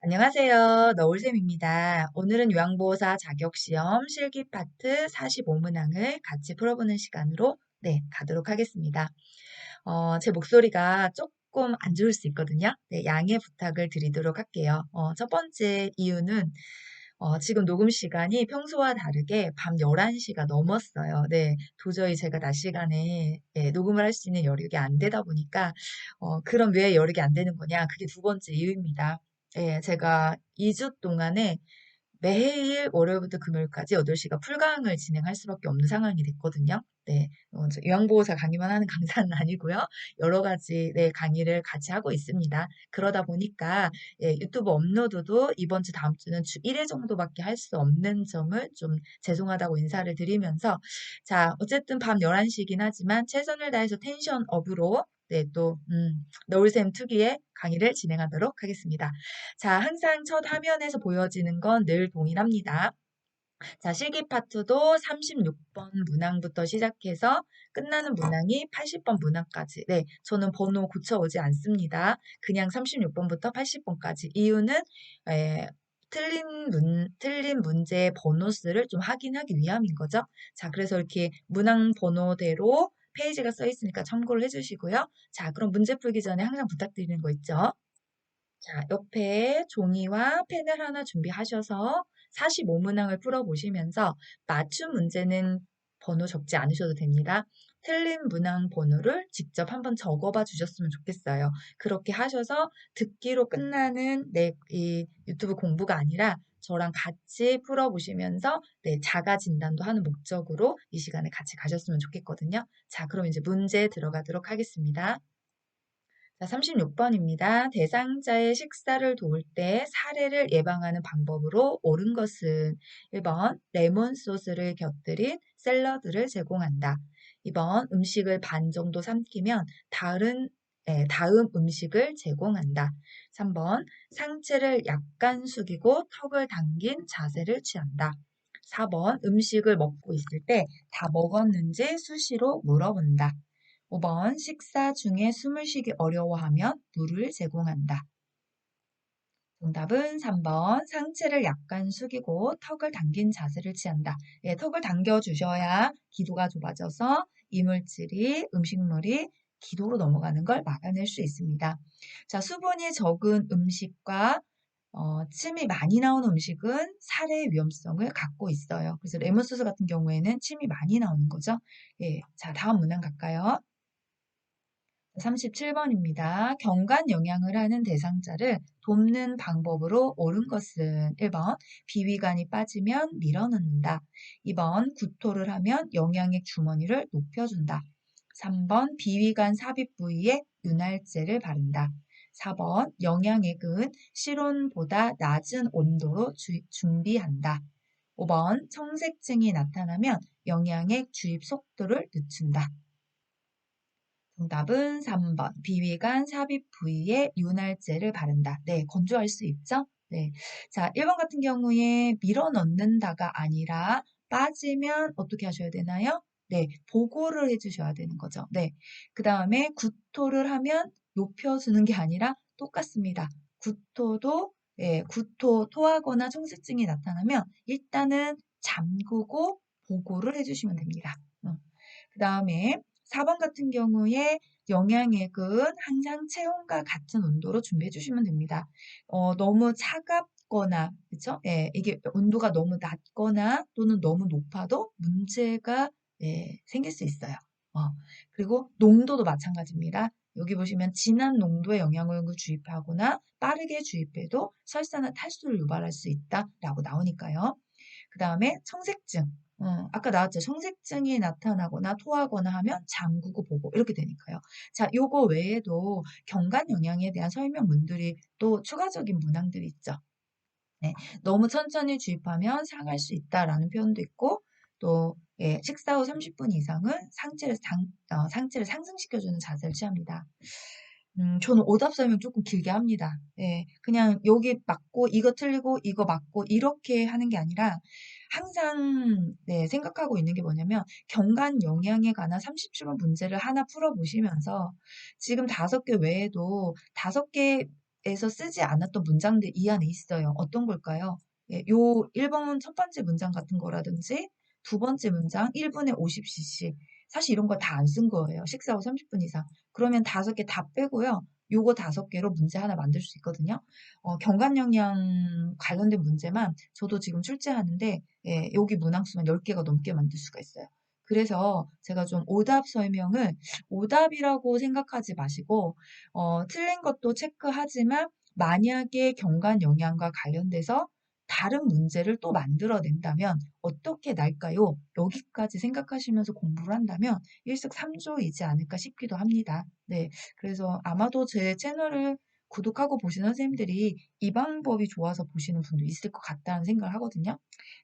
안녕하세요. 너울쌤입니다. 오늘은 요양보호사 자격시험 실기 파트 45문항을 같이 풀어보는 시간으로 가도록 하겠습니다. 제 목소리가 조금 안 좋을 수 있거든요. 양해 부탁을 드리도록 할게요. 첫 번째 이유는 지금 녹음 시간이 평소와 다르게 밤 11시가 넘었어요. 도저히 제가 낮 시간에 녹음을 할 수 있는 여력이 안 되다 보니까 그럼 왜 여력이 안 되는 거냐? 그게 두 번째 이유입니다. 제가 2주 동안에 매일 월요일부터 금요일까지 8시간 풀강을 진행할 수밖에 없는 상황이 됐거든요. 저 요양보호사 강의만 하는 강사는 아니고요. 여러 가지 강의를 같이 하고 있습니다. 그러다 보니까 유튜브 업로드도 이번 주 다음 주는 주 1회 정도밖에 할 수 없는 점을 좀 죄송하다고 인사를 드리면서 자, 어쨌든 밤 11시이긴 하지만 최선을 다해서 텐션업으로 또 너울샘 특유의 강의를 진행하도록 하겠습니다. 자, 항상 첫 화면에서 보여지는 건 늘 동일합니다. 자, 실기 파트도 36번 문항부터 시작해서 끝나는 문항이 80번 문항까지. 저는 번호 고쳐오지 않습니다. 그냥 36번부터 80번까지. 이유는 틀린 문제의 번호 수를 좀 확인하기 위함인 거죠. 자, 그래서 이렇게 문항 번호대로 페이지가 써 있으니까 참고를 해주시고요. 자, 그럼 문제 풀기 전에 항상 부탁드리는 거 있죠? 자, 옆에 종이와 펜을 하나 준비하셔서 45문항을 풀어보시면서 맞춤 문제는 번호 적지 않으셔도 됩니다. 틀린 문항 번호를 직접 한번 적어봐 주셨으면 좋겠어요. 그렇게 하셔서 듣기로 끝나는 이 유튜브 공부가 아니라 저랑 같이 풀어보시면서 자가 진단도 하는 목적으로 이 시간에 같이 가셨으면 좋겠거든요. 자, 그럼 이제 문제 들어가도록 하겠습니다. 자, 36번입니다. 대상자의 식사를 도울 때 사례를 예방하는 방법으로 옳은 것은 1번 레몬 소스를 곁들인 샐러드를 제공한다. 2번 음식을 반 정도 삼키면 다음 음식을 제공한다. 3번 상체를 약간 숙이고 턱을 당긴 자세를 취한다. 4번 음식을 먹고 있을 때 다 먹었는지 수시로 물어본다. 5번 식사 중에 숨을 쉬기 어려워하면 물을 제공한다. 정답은 3번 상체를 약간 숙이고 턱을 당긴 자세를 취한다. 턱을 당겨주셔야 기도가 좁아져서 이물질이 음식물이 기도로 넘어가는 걸 막아낼 수 있습니다. 자, 수분이 적은 음식과 침이 많이 나오는 음식은 살해 위험성을 갖고 있어요. 그래서 레몬소스 같은 경우에는 침이 많이 나오는 거죠. 자, 다음 문항 갈까요? 37번입니다. 경관 영양을 하는 대상자를 돕는 방법으로 옳은 것은 1번 비위관이 빠지면 밀어넣는다. 2번 구토를 하면 영양액 주머니를 높여준다. 3번 비위관 삽입 부위에 윤활제를 바른다. 4번 영양액은 실온보다 낮은 온도로 준비한다. 5번 청색증이 나타나면 영양액 주입 속도를 늦춘다. 정답은 3번. 비위관 삽입 부위에 윤활제를 바른다. 건조할 수 있죠? 자, 1번 같은 경우에 밀어 넣는다가 아니라 빠지면 어떻게 하셔야 되나요? 보고를 해주셔야 되는 거죠. 그 다음에 구토를 하면 높여주는 게 아니라 똑같습니다. 구토도, 구토, 토하거나 청색증이 나타나면 일단은 잠그고 보고를 해주시면 됩니다. 그 다음에 4번 같은 경우에 영양액은 항상 체온과 같은 온도로 준비해 주시면 됩니다. 너무 차갑거나, 그쵸? 이게 온도가 너무 낮거나 또는 너무 높아도 문제가 생길 수 있어요. 그리고 농도도 마찬가지입니다. 여기 보시면 진한 농도의 영양액을 주입하거나 빠르게 주입해도 설사나 탈수를 유발할 수 있다라고 나오니까요. 그 다음에 청색증. 아까 나왔죠. 청색증이 나타나거나 토하거나 하면 잠그고 보고 이렇게 되니까요. 자, 요거 외에도 경관 영양에 대한 설명문들이 또 추가적인 문항들이 있죠. 너무 천천히 주입하면 상할 수 있다라는 표현도 있고 또 식사 후 30분 이상은 상체를 상승시켜주는 자세를 취합니다. 저는 오답 설명 조금 길게 합니다. 그냥 여기 맞고 이거 틀리고 이거 맞고 이렇게 하는 게 아니라 항상 생각하고 있는 게 뭐냐면 경관 영양에 관한 37번 문제를 하나 풀어보시면서 지금 5개 외에도 5개 에서 쓰지 않았던 문장들 이 안에 있어요. 어떤 걸까요? 예, 요 1번 첫 번째 문장 같은 거라든지 두 번째 문장 1분에 50cc 사실 이런 걸 다 안 쓴 거예요. 식사 후 30분 이상. 그러면 5개 다 빼고요. 요거 5개로 문제 하나 만들 수 있거든요. 경관 영양 관련된 문제만 저도 지금 출제하는데 예, 여기 문항수만 10개가 넘게 만들 수가 있어요. 그래서 제가 좀 오답 설명을 오답이라고 생각하지 마시고 틀린 것도 체크하지만 만약에 경관 영양과 관련돼서 다른 문제를 또 만들어낸다면 어떻게 날까요? 여기까지 생각하시면서 공부를 한다면 일석삼조이지 않을까 싶기도 합니다. 네, 그래서 아마도 제 채널을 구독하고 보시는 선생님들이 이 방법이 좋아서 보시는 분도 있을 것 같다는 생각을 하거든요.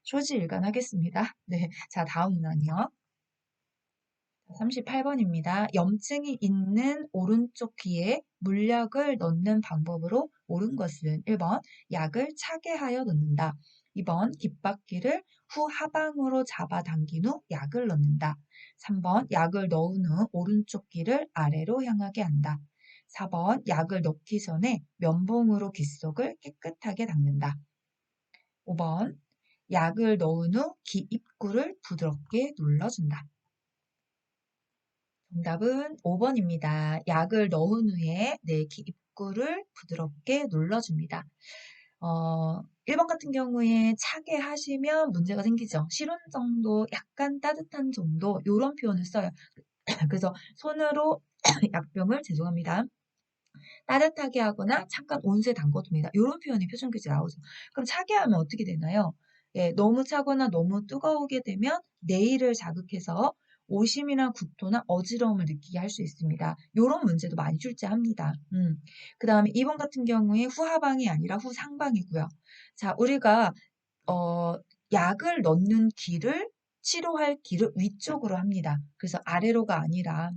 초지일관하겠습니다. 네, 자 다음 문항이요. 38번입니다. 염증이 있는 오른쪽 귀에 물약을 넣는 방법으로 옳은 것은 1번 약을 차게 하여 넣는다. 2번 귓바퀴를 후 하방으로 잡아당긴 후 약을 넣는다. 3번 약을 넣은 후 오른쪽 귀를 아래로 향하게 한다. 4번 약을 넣기 전에 면봉으로 귓속을 깨끗하게 닦는다. 5번 약을 넣은 후 귀 입구를 부드럽게 눌러준다. 정답은 5번입니다. 약을 넣은 후에 내 귀 입구를 부드럽게 눌러줍니다. 1번 같은 경우에 차게 하시면 문제가 생기죠. 실온 정도, 약간 따뜻한 정도, 이런 표현을 써요. 그래서 손으로 약병을, 죄송합니다. 따뜻하게 하거나 잠깐 온수에 담궈둡니다. 이런 표현이 표준규제 나오죠. 그럼 차게 하면 어떻게 되나요? 예, 너무 차거나 너무 뜨거우게 되면 뇌를 자극해서 오심이나 구토나 어지러움을 느끼게 할 수 있습니다. 이런 문제도 많이 출제합니다. 그 다음에 2번 같은 경우에 후하방이 아니라 후상방이고요. 자, 우리가 어, 약을 넣는 길을 치료할 길을 위쪽으로 합니다. 그래서 아래로가 아니라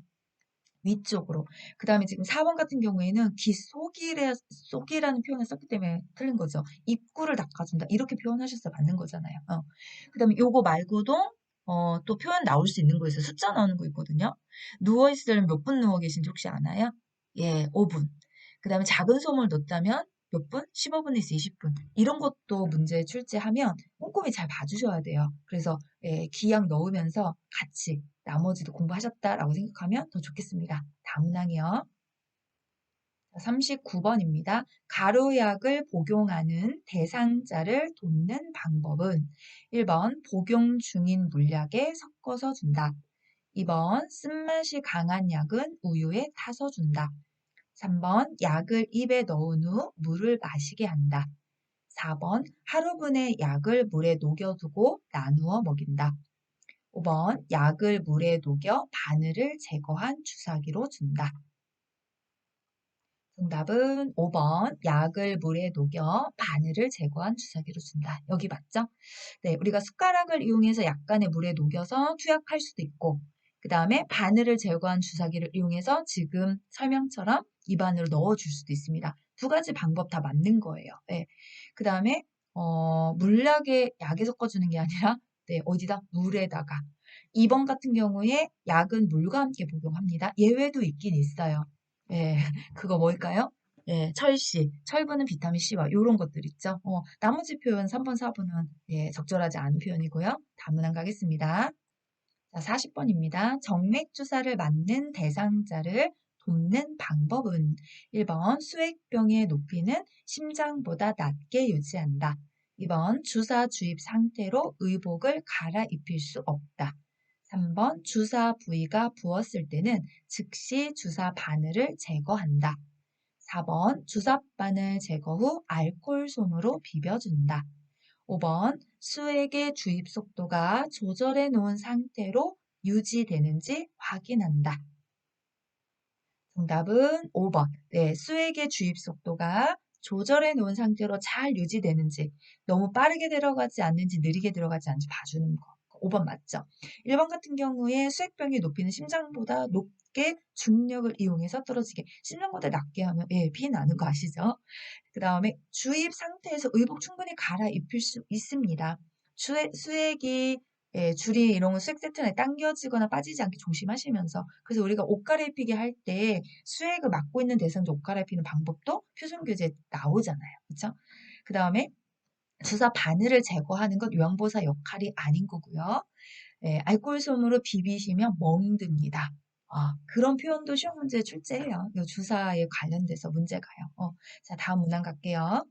위쪽으로. 그 다음에 지금 4번 같은 경우에는 속이라는 표현을 썼기 때문에 틀린 거죠. 입구를 닦아준다. 이렇게 표현하셔서 맞는 거잖아요. 그 다음에 요거 말고도 또 표현 나올 수 있는 거 있어요. 숫자 나오는 거 있거든요. 누워있으려면 몇 분 누워 계신지 혹시 아나요? 예, 5분. 그 다음에 작은 소음을 넣었다면 몇 분? 15분에서 20분. 이런 것도 문제 출제하면 꼼꼼히 잘 봐주셔야 돼요. 그래서 예, 기약 넣으면서 같이 나머지도 공부하셨다라고 생각하면 더 좋겠습니다. 다음 문항이요. 39번입니다. 가루약을 복용하는 대상자를 돕는 방법은 1번 복용 중인 물약에 섞어서 준다. 2번 쓴맛이 강한 약은 우유에 타서 준다. 3번 약을 입에 넣은 후 물을 마시게 한다. 4번 하루분의 약을 물에 녹여두고 나누어 먹인다. 5번 약을 물에 녹여 바늘을 제거한 주사기로 준다. 정답은 5번 약을 물에 녹여 바늘을 제거한 주사기로 준다. 여기 맞죠? 네, 우리가 숟가락을 이용해서 약간의 물에 녹여서 투약할 수도 있고 그 다음에 바늘을 제거한 주사기를 이용해서 지금 설명처럼 입안으로 넣어줄 수도 있습니다. 두 가지 방법 다 맞는 거예요. 네. 그 다음에 물약에 약에 섞어주는 게 아니라 네, 어디다? 물에다가 2번 같은 경우에 약은 물과 함께 복용합니다. 예외도 있긴 있어요. 예, 그거 뭘까요? 예, 철씨, 철분은 비타민 C와 이런 것들 있죠. 나머지 표현 3번, 4번은 예, 적절하지 않은 표현이고요. 다음 문항 가겠습니다. 자, 40번입니다. 정맥 주사를 맞는 대상자를 돕는 방법은 1번 수액병의 높이는 심장보다 낮게 유지한다. 2번 주사 주입 상태로 의복을 갈아입힐 수 없다. 3번 주사 부위가 부었을 때는 즉시 주사 바늘을 제거한다. 4번 주사바늘 제거 후 알코올 솜으로 비벼준다. 5번 수액의 주입 속도가 조절해 놓은 상태로 유지되는지 확인한다. 정답은 5번. 네, 수액의 주입 속도가 조절해 놓은 상태로 잘 유지되는지, 너무 빠르게 들어가지 않는지, 느리게 들어가지 않는지 봐주는 거. 5번 맞죠? 1번 같은 경우에 수액병의 높이는 심장보다 높게 중력을 이용해서 떨어지게. 심장보다 낮게 하면, 예, 피 나는 거 아시죠? 그 다음에 주입 상태에서 의복 충분히 갈아입힐 수 있습니다. 수액이 예, 줄이 이런 거 수액세트에 당겨지거나 빠지지 않게 조심하시면서 그래서 우리가 옷 갈아입히기 할 때 수액을 막고 있는 대상자 옷 갈아입히는 방법도 표준교재에 나오잖아요. 그렇죠? 그 다음에 주사 바늘을 제거하는 건 요양보호사 역할이 아닌 거고요. 예, 알코올 솜으로 비비시면 멍듭니다. 그런 표현도 시험 문제에 출제해요. 이 주사에 관련돼서 문제가요. 자, 다음 문항 갈게요.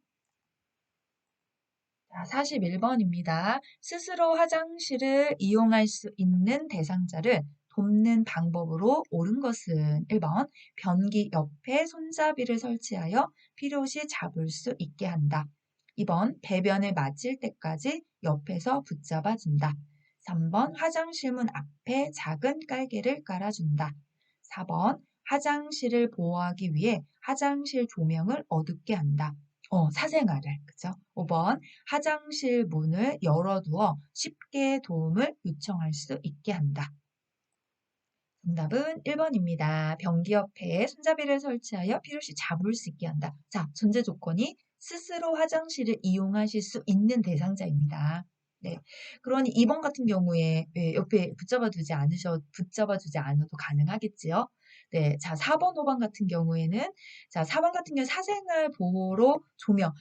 자, 41번입니다. 스스로 화장실을 이용할 수 있는 대상자를 돕는 방법으로 옳은 것은 1번 변기 옆에 손잡이를 설치하여 필요시 잡을 수 있게 한다. 2번 배변을 마칠 때까지 옆에서 붙잡아 준다. 3번 화장실 문 앞에 작은 깔개를 깔아준다. 4번 화장실을 보호하기 위해 화장실 조명을 어둡게 한다. 사생활을, 그죠? 5번 화장실 문을 열어두어 쉽게 도움을 요청할 수 있게 한다. 정답은 1번입니다. 변기 옆에 손잡이를 설치하여 필요시 잡을 수 있게 한다. 자, 전제 조건이 스스로 화장실을 이용하실 수 있는 대상자입니다. 네. 그러니 2번 같은 경우에 옆에 붙잡아 두지 않아도 가능하겠지요. 네. 자, 4번, 5번 같은 경우에는 자, 4번 같은 경우 사생활 보호로 조명.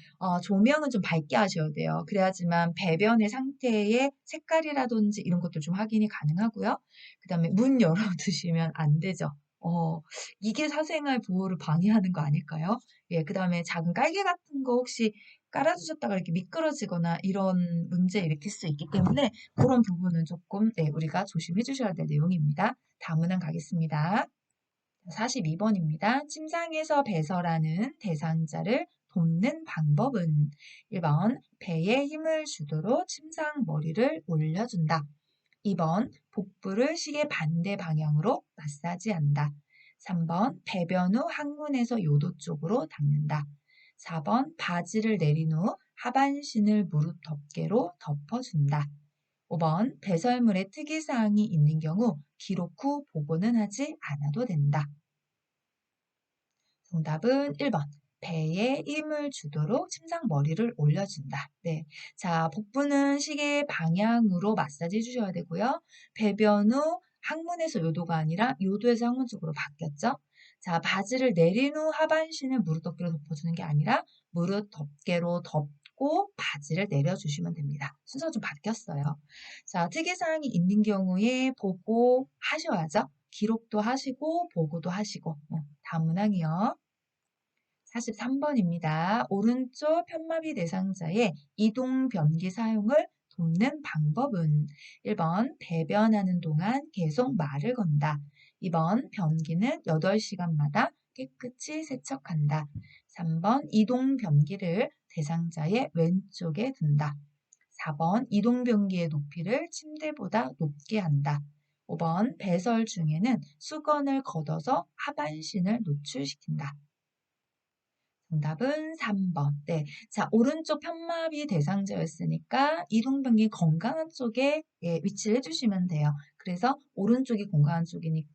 조명은 좀 밝게 하셔야 돼요. 그래야지만 배변의 상태의 색깔이라든지 이런 것들 좀 확인이 가능하고요. 그다음에 문 열어두시면 안 되죠. 이게 사생활 보호를 방해하는 거 아닐까요? 예, 그다음에 작은 깔개 같은 거 혹시 깔아주셨다가 이렇게 미끄러지거나 이런 문제 일으킬 수 있기 때문에 그런 부분은 조금 네, 우리가 조심해 주셔야 될 내용입니다. 다음 문항 가겠습니다. 42번입니다. 침상에서 배설하는 대상자를 돕는 방법은 1번 배에 힘을 주도록 침상 머리를 올려준다. 2번 복부를 시계 반대 방향으로 마사지한다. 3번 배변 후 항문에서 요도 쪽으로 닦는다. 4번 바지를 내린 후 하반신을 무릎 덮개로 덮어준다. 5번 배설물에 특이사항이 있는 경우 기록 후 보고는 하지 않아도 된다. 정답은 1번. 배에 힘을 주도록 침상 머리를 올려준다. 네. 자, 복부는 시계 방향으로 마사지 해주셔야 되고요. 배변 후 항문에서 요도가 아니라 요도에서 항문 쪽으로 바뀌었죠. 자, 바지를 내린 후 하반신을 무릎 덮개로 덮어주는 게 아니라 무릎 덮개로 덮고 바지를 내려주시면 됩니다. 순서가 좀 바뀌었어요. 자, 특이사항이 있는 경우에 보고 하셔야죠. 기록도 하시고 보고도 하시고. 다음 문항이요. 43번입니다. 오른쪽 편마비 대상자의 이동 변기 사용을 돕는 방법은 1번 배변하는 동안 계속 말을 건다. 2번 변기는 8시간마다 깨끗이 세척한다. 3번 이동 변기를 대상자의 왼쪽에 둔다. 4번 이동 변기의 높이를 침대보다 높게 한다. 5번 배설 중에는 수건을 걷어서 하반신을 노출시킨다. 정답은 3번. 네. 자, 오른쪽 편마비 대상자였으니까 이동변기 건강한 쪽에 예, 위치를 해주시면 돼요. 그래서 오른쪽이 건강한 쪽이니까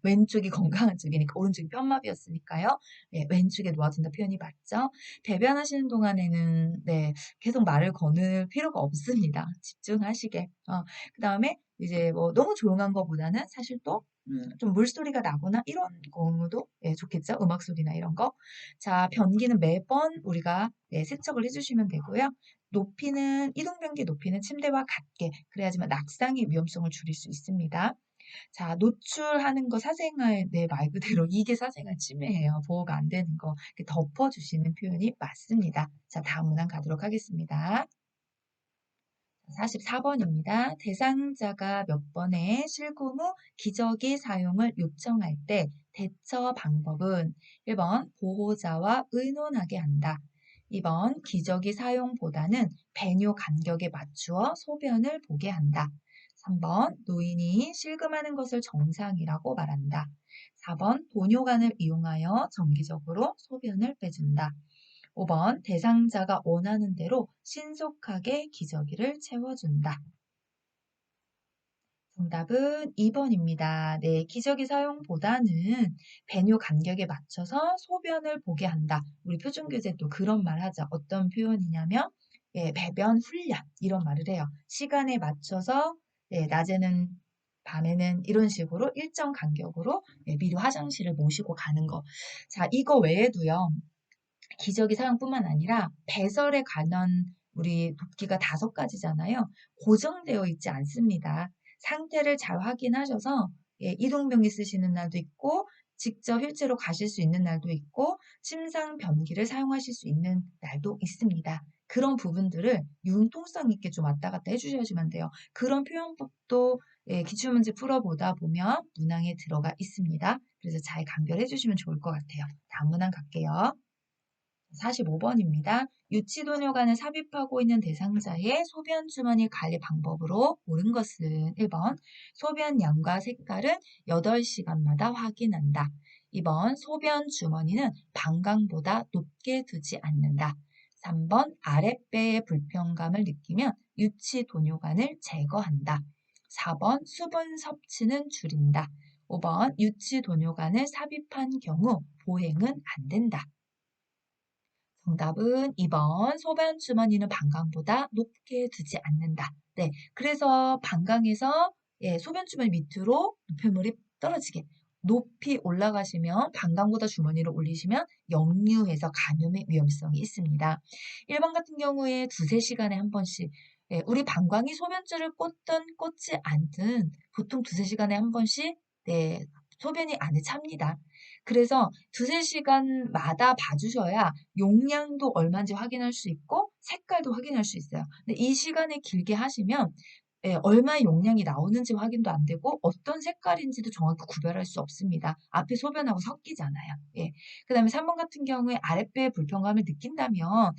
왼쪽이 건강한 쪽이니까 오른쪽이 편마비였으니까요. 네, 왼쪽에 놓아준다 표현이 맞죠? 배변하시는 동안에는 네, 계속 말을 거는 필요가 없습니다. 집중하시게. 그 다음에 이제 뭐 너무 조용한 것보다는 사실 또 좀 물소리가 나거나 이런 경우도 예, 좋겠죠? 음악 소리나 이런 거. 자, 변기는 매번 우리가 네, 세척을 해주시면 되고요. 높이는 이동 변기 높이는 침대와 같게 그래야지만 낙상의 위험성을 줄일 수 있습니다. 자, 노출하는 거 사생활 네, 말 그대로 이게 사생활 침해예요. 보호가 안 되는 거 이렇게 덮어주시는 표현이 맞습니다. 자, 다음 문항 가도록 하겠습니다. 44번입니다. 대상자가 몇 번의 실금 후 기저귀 사용을 요청할 때 대처 방법은 1번 보호자와 의논하게 한다. 2번 기저귀 사용보다는 배뇨 간격에 맞추어 소변을 보게 한다. 3번 노인이 실금하는 것을 정상이라고 말한다. 4번 도뇨관을 이용하여 정기적으로 소변을 빼준다. 5번 대상자가 원하는 대로 신속하게 기저귀를 채워준다. 정답은 2번입니다. 네, 기저귀 사용보다는 배뇨 간격에 맞춰서 소변을 보게 한다. 우리 표준교재 또 그런 말 하죠. 어떤 표현이냐면 예, 배변 훈련 이런 말을 해요. 시간에 맞춰서 예, 낮에는 밤에는 이런 식으로 일정 간격으로 예, 미리 화장실을 모시고 가는 거. 자, 이거 외에도요. 기저귀 사용뿐만 아니라 배설에 관한 우리 돕기가 5가지잖아요. 고정되어 있지 않습니다. 상태를 잘 확인하셔서 예, 이동병기 쓰시는 날도 있고 직접 휠체어로 가실 수 있는 날도 있고 침상 변기를 사용하실 수 있는 날도 있습니다. 그런 부분들을 융통성 있게 좀 왔다 갔다 해주셔야지만 돼요. 그런 표현법도 예, 기출문제 풀어보다 보면 문항에 들어가 있습니다. 그래서 잘 감별해 주시면 좋을 것 같아요. 다음 문항 갈게요. 45번입니다. 유치도뇨관을 삽입하고 있는 대상자의 소변 주머니 관리 방법으로 옳은 것은 1번 소변 양과 색깔은 8시간마다 확인한다. 2번 소변 주머니는 방광보다 높게 두지 않는다. 3번 아랫배의 불편감을 느끼면 유치도뇨관을 제거한다. 4번 수분 섭취는 줄인다. 5번 유치도뇨관을 삽입한 경우 보행은 안 된다. 정답은 2번 소변 주머니는 방광보다 높게 두지 않는다. 네, 그래서 방광에서 예, 소변 주머니 밑으로 노폐물이 떨어지게 높이 올라가시면 방광보다 주머니를 올리시면 역류해서 감염의 위험성이 있습니다. 1번 같은 경우에 2~3시간에 한 번씩 예, 우리 방광이 소변줄을 꽂든 꽂지 않든 보통 2~3시간에 한 번씩 네, 소변이 안에 찹니다. 그래서 2~3시간마다 봐주셔야 용량도 얼마인지 확인할 수 있고 색깔도 확인할 수 있어요. 근데 이 시간을 길게 하시면 예, 얼마의 용량이 나오는지 확인도 안 되고 어떤 색깔인지도 정확히 구별할 수 없습니다. 앞에 소변하고 섞이잖아요. 예. 그다음에 3번 같은 경우에 아랫배에 불편감을 느낀다면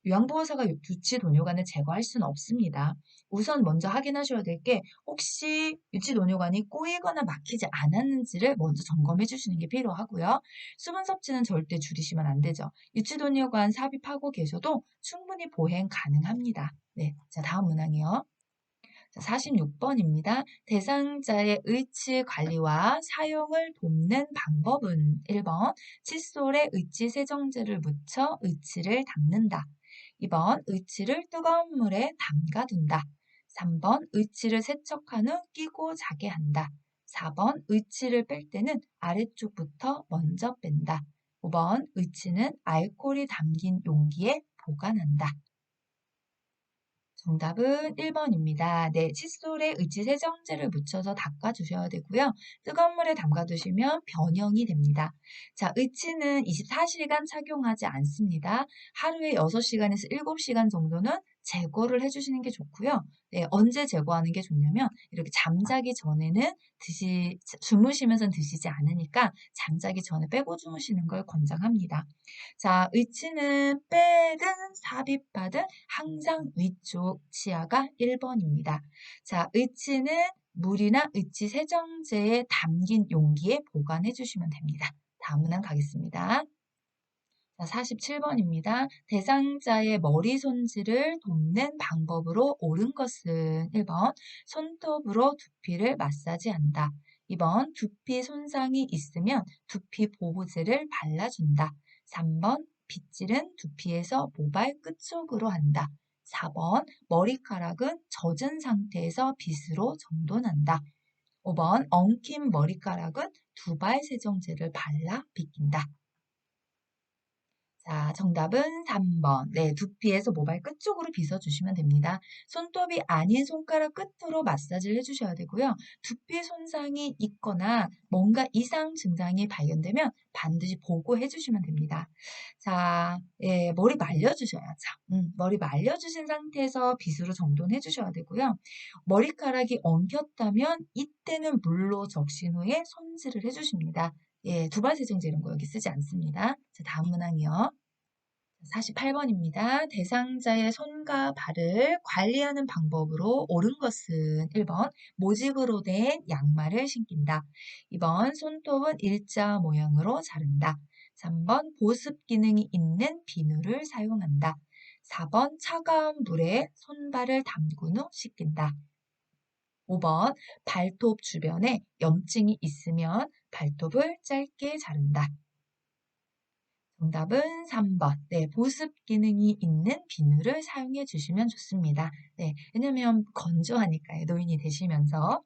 요양보호사가 유치도뇨관을 제거할 수는 없습니다. 우선 먼저 확인하셔야 될 게 혹시 유치도뇨관이 꼬이거나 막히지 않았는지를 먼저 점검해 주시는 게 필요하고요. 수분 섭취는 절대 줄이시면 안 되죠. 유치도뇨관 삽입하고 계셔도 충분히 보행 가능합니다. 네, 자 다음 문항이요. 46번입니다. 대상자의 의치 관리와 사용을 돕는 방법은 1번 칫솔에 의치 세정제를 묻혀 의치를 닦는다. 2번 의치를 뜨거운 물에 담가둔다. 3번 의치를 세척한 후 끼고 자게 한다. 4번 의치를 뺄 때는 아래쪽부터 먼저 뺀다. 5번 의치는 알코올이 담긴 용기에 보관한다. 정답은 1번입니다. 네, 칫솔에 의치 세정제를 묻혀서 닦아주셔야 되고요. 뜨거운 물에 담가두시면 변형이 됩니다. 자, 의치는 24시간 착용하지 않습니다. 하루에 6시간에서 7시간 정도는 제거를 해주시는 게 좋고요. 네, 언제 제거하는 게 좋냐면 이렇게 잠자기 전에는 주무시면서 드시지 않으니까 잠자기 전에 빼고 주무시는 걸 권장합니다. 자, 의치는 빼든 삽입하든 항상 위쪽 치아가 1번입니다. 자, 의치는 물이나 의치 세정제에 담긴 용기에 보관해 주시면 됩니다. 다음 문항 가겠습니다. 자, 47번입니다. 대상자의 머리 손질을 돕는 방법으로 옳은 것은 1번 손톱으로 두피를 마사지한다. 2번 두피 손상이 있으면 두피 보호제를 발라준다. 3번 빗질은 두피에서 모발 끝쪽으로 한다. 4번 머리카락은 젖은 상태에서 빗으로 정돈한다. 5번 엉킨 머리카락은 두발 세정제를 발라 빗긴다. 자, 정답은 3번. 네, 두피에서 모발 끝쪽으로 빗어주시면 됩니다. 손톱이 아닌 손가락 끝으로 마사지를 해주셔야 되고요. 두피 손상이 있거나 뭔가 이상 증상이 발견되면 반드시 보고해 주시면 됩니다. 자, 예, 머리 말려주셔야죠. 머리 말려주신 상태에서 빗으로 정돈해 주셔야 되고요. 머리카락이 엉켰다면 이때는 물로 적신 후에 손질을 해주십니다. 예, 두발 세정제 이런 거 여기 쓰지 않습니다. 자, 다음 문항이요. 48번입니다. 대상자의 손과 발을 관리하는 방법으로 옳은 것은 1번 모직으로 된 양말을 신긴다. 2번 손톱은 일자 모양으로 자른다. 3번 보습 기능이 있는 비누를 사용한다. 4번 차가운 물에 손발을 담근 후 씻긴다. 5번 발톱 주변에 염증이 있으면 발톱을 짧게 자른다. 정답은 3번. 네, 보습 기능이 있는 비누를 사용해 주시면 좋습니다. 네, 왜냐면 건조하니까요. 노인이 되시면서.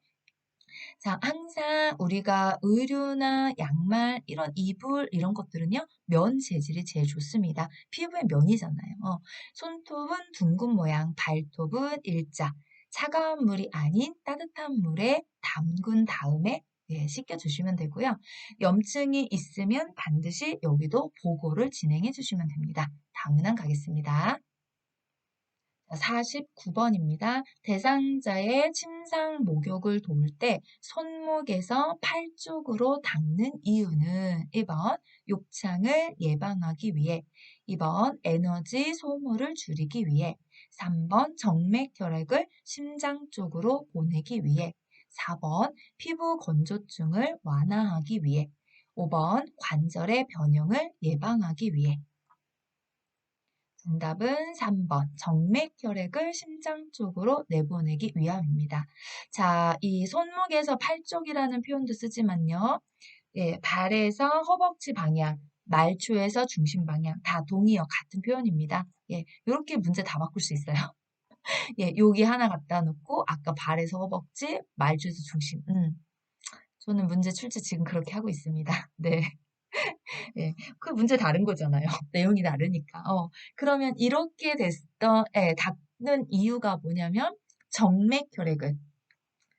자, 항상 우리가 의류나 양말, 이런 이불, 이런 것들은요, 면 재질이 제일 좋습니다. 피부에 면이잖아요. 손톱은 둥근 모양, 발톱은 일자. 차가운 물이 아닌 따뜻한 물에 담근 다음에 씻겨주시면 되고요. 염증이 있으면 반드시 여기도 보고를 진행해 주시면 됩니다. 다음 문항 가겠습니다. 49번입니다. 대상자의 침상 목욕을 도울 때 손목에서 팔 쪽으로 닦는 이유는 1번 욕창을 예방하기 위해, 2번 에너지 소모를 줄이기 위해, 3번 정맥 혈액을 심장 쪽으로 보내기 위해, 4번 피부 건조증을 완화하기 위해, 5번 관절의 변형을 예방하기 위해. 정답은 3번. 정맥혈액을 심장 쪽으로 내보내기 위함입니다. 자, 이 손목에서 팔 쪽이라는 표현도 쓰지만요. 예, 발에서 허벅지 방향, 말초에서 중심 방향 다 동의어 같은 표현입니다. 예, 이렇게 문제 다 바꿀 수 있어요. 예, 여기 하나 갖다 놓고 아까 발에서 허벅지, 말초에서 중심. 저는 문제 출제 지금 그렇게 하고 있습니다. 네. 예, 그 문제 다른 거잖아요. 내용이 다르니까. 그러면 이렇게 닦는 이유가 뭐냐면 정맥혈액을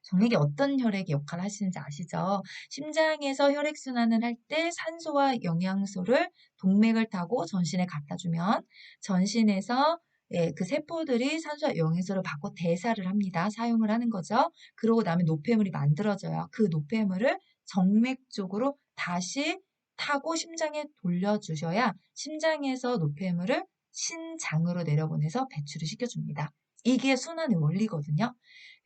정맥이 어떤 혈액이 역할을 하시는지 아시죠? 심장에서 혈액순환을 할 때 산소와 영양소를 동맥을 타고 전신에 갖다 주면 전신에서 그 세포들이 산소와 영양소를 받고 대사를 합니다. 사용을 하는 거죠. 그러고 나면 노폐물이 만들어져요. 그 노폐물을 정맥 쪽으로 다시 타고 심장에 돌려주셔야 심장에서 노폐물을 신장으로 내려보내서 배출을 시켜줍니다. 이게 순환의 원리거든요.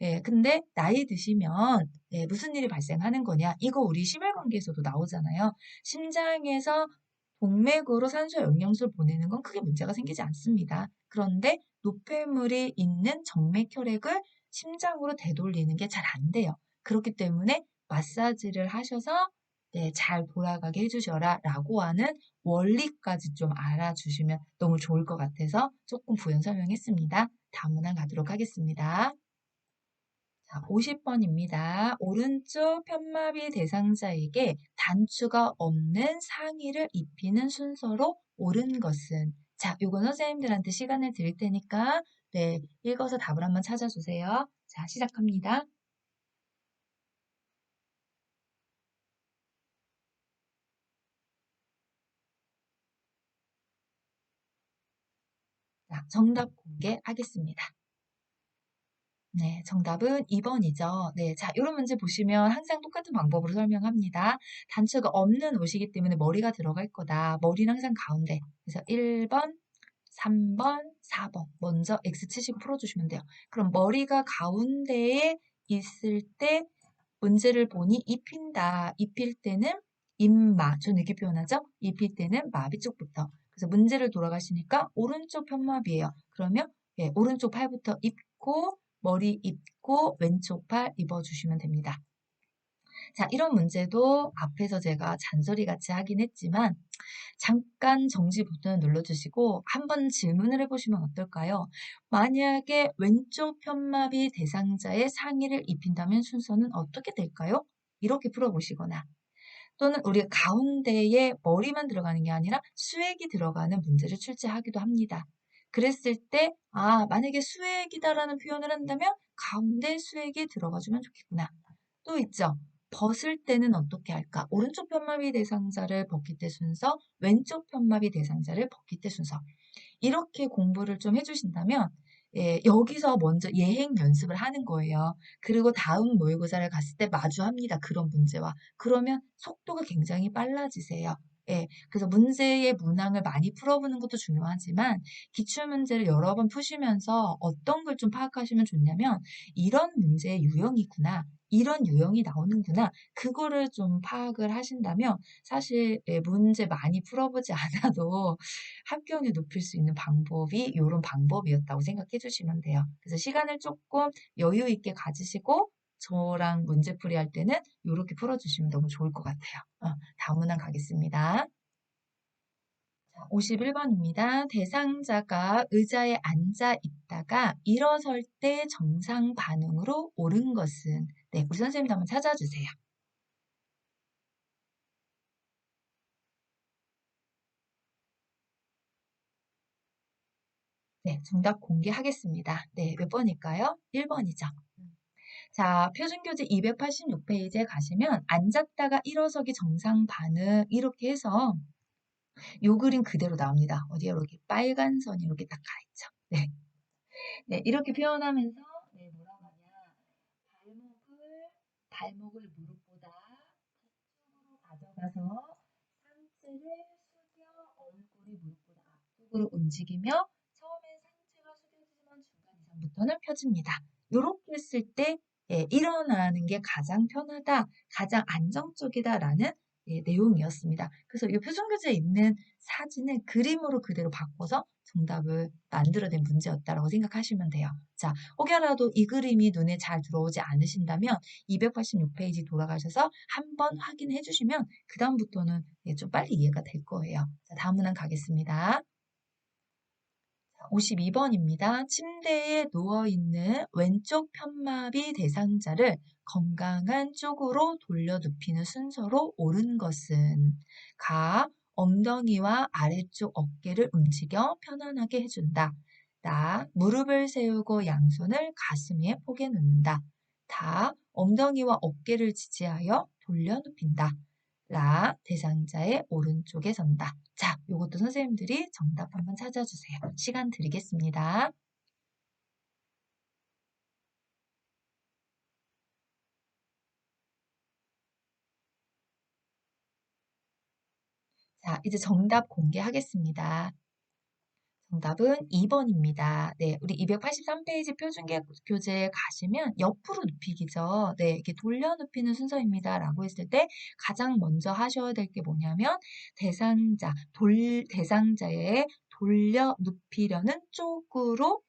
예, 근데 나이 드시면 무슨 일이 발생하는 거냐? 이거 우리 심혈관계에서도 나오잖아요. 심장에서 동맥으로 산소 영양소를 보내는 건 크게 문제가 생기지 않습니다. 그런데 노폐물이 있는 정맥혈액을 심장으로 되돌리는 게 잘 안 돼요. 그렇기 때문에 마사지를 하셔서 잘 돌아가게 해주셔라 라고 하는 원리까지 좀 알아주시면 너무 좋을 것 같아서 조금 부연 설명했습니다. 다음 문항 가도록 하겠습니다. 자, 50번입니다. 오른쪽 편마비 대상자에게 단추가 없는 상의를 입히는 순서로 옳은 것은? 자, 요건 선생님들한테 시간을 드릴 테니까 읽어서 답을 한번 찾아주세요. 자, 시작합니다. 자, 정답 공개하겠습니다. 네, 정답은 2번이죠. 네, 자, 이런 문제 보시면 항상 똑같은 방법으로 설명합니다. 단추가 없는 옷이기 때문에 머리가 들어갈 거다. 머리는 항상 가운데. 그래서 1번, 3번, 4번. 먼저 X 치시고 풀어주시면 돼요. 그럼 머리가 가운데에 있을 때 문제를 보니 입힌다. 입힐 때는 입마. 저는 이렇게 표현하죠. 입힐 때는 마비 쪽부터. 그래서 문제를 돌아가시니까 오른쪽 편마비예요. 그러면 오른쪽 팔부터 입고 머리 입고 왼쪽 팔 입어주시면 됩니다. 자, 이런 문제도 앞에서 제가 잔소리 같이 하긴 했지만 잠깐 정지 버튼을 눌러주시고 한번 질문을 해보시면 어떨까요? 만약에 왼쪽 편마비 대상자의 상의를 입힌다면 순서는 어떻게 될까요? 이렇게 풀어보시거나 또는 우리가 가운데에 머리만 들어가는 게 아니라 수액이 들어가는 문제를 출제하기도 합니다. 그랬을 때, 만약에 수액이다라는 표현을 한다면 가운데 수액이 들어가주면 좋겠구나. 또 있죠. 벗을 때는 어떻게 할까? 오른쪽 편마비 대상자를 벗길 때 순서, 왼쪽 편마비 대상자를 벗길 때 순서. 이렇게 공부를 좀 해주신다면 여기서 먼저 예행 연습을 하는 거예요. 그리고 다음 모의고사를 갔을 때 마주합니다. 그런 문제와. 그러면 속도가 굉장히 빨라지세요. 예, 그래서 문제의 문항을 많이 풀어보는 것도 중요하지만 기출문제를 여러 번 푸시면서 어떤 걸 좀 파악하시면 좋냐면 이런 문제의 유형이구나. 이런 유형이 나오는구나. 그거를 좀 파악을 하신다면 사실 문제 많이 풀어보지 않아도 합격률 높일 수 있는 방법이 이런 방법이었다고 생각해 주시면 돼요. 그래서 시간을 조금 여유 있게 가지시고 저랑 문제풀이 할 때는 이렇게 풀어주시면 너무 좋을 것 같아요. 다음 문항 가겠습니다. 51번입니다. 대상자가 의자에 앉아 있다가 일어설 때 정상 반응으로 옳은 것은? 네, 우리 선생님도 한번 찾아주세요. 네, 정답 공개하겠습니다. 네, 몇 번일까요? 1번이죠. 자, 표준교재 286페이지에 가시면 앉았다가 일어서기 정상 반응 이렇게 해서 요 그림 그대로 나옵니다. 어디에 이렇게 빨간 선이 이렇게 딱 가 있죠. 네. 네, 이렇게 표현하면서 네, 뭐라고 하냐. 발목을 무릎보다 뒤쪽으로 가져가서 상체를 숙여 얼굴이 무릎보다 앞쪽으로 움직이며 처음엔 상체가 숙여지지만 중간 이상부터는 펴집니다. 이렇게 했을 때 예, 일어나는 게 가장 편하다, 가장 안정적이다라는 예, 내용이었습니다. 그래서 이 표준교재에 있는 사진을 그림으로 그대로 바꿔서 정답을 만들어낸 문제였다라고 생각하시면 돼요. 자, 혹여라도 이 그림이 눈에 잘 들어오지 않으신다면 286페이지 돌아가셔서 한번 확인해 주시면 그다음부터는 예, 좀 빨리 이해가 될 거예요. 자, 다음 문항 가겠습니다. 52번입니다. 침대에 누워있는 왼쪽 편마비 대상자를 건강한 쪽으로 돌려 눕히는 순서로 옳은 것은? 가. 엉덩이와 아래쪽 어깨를 움직여 편안하게 해준다. 나. 무릎을 세우고 양손을 가슴 위에 포개 놓는다. 다. 엉덩이와 어깨를 지지하여 돌려 눕힌다. 라. 대상자의 오른쪽에 선다. 자, 요것도 선생님들이 정답 한번 찾아주세요. 시간 드리겠습니다. 자, 이제 정답 공개하겠습니다. 정답은 2번입니다. 네, 우리 283페이지 교재에 가시면 옆으로 눕히기죠. 네, 이렇게 돌려 눕히는 순서입니다. 라고 했을 때 가장 먼저 하셔야 될 게 뭐냐면 대상자의 돌려 눕히려는 쪽으로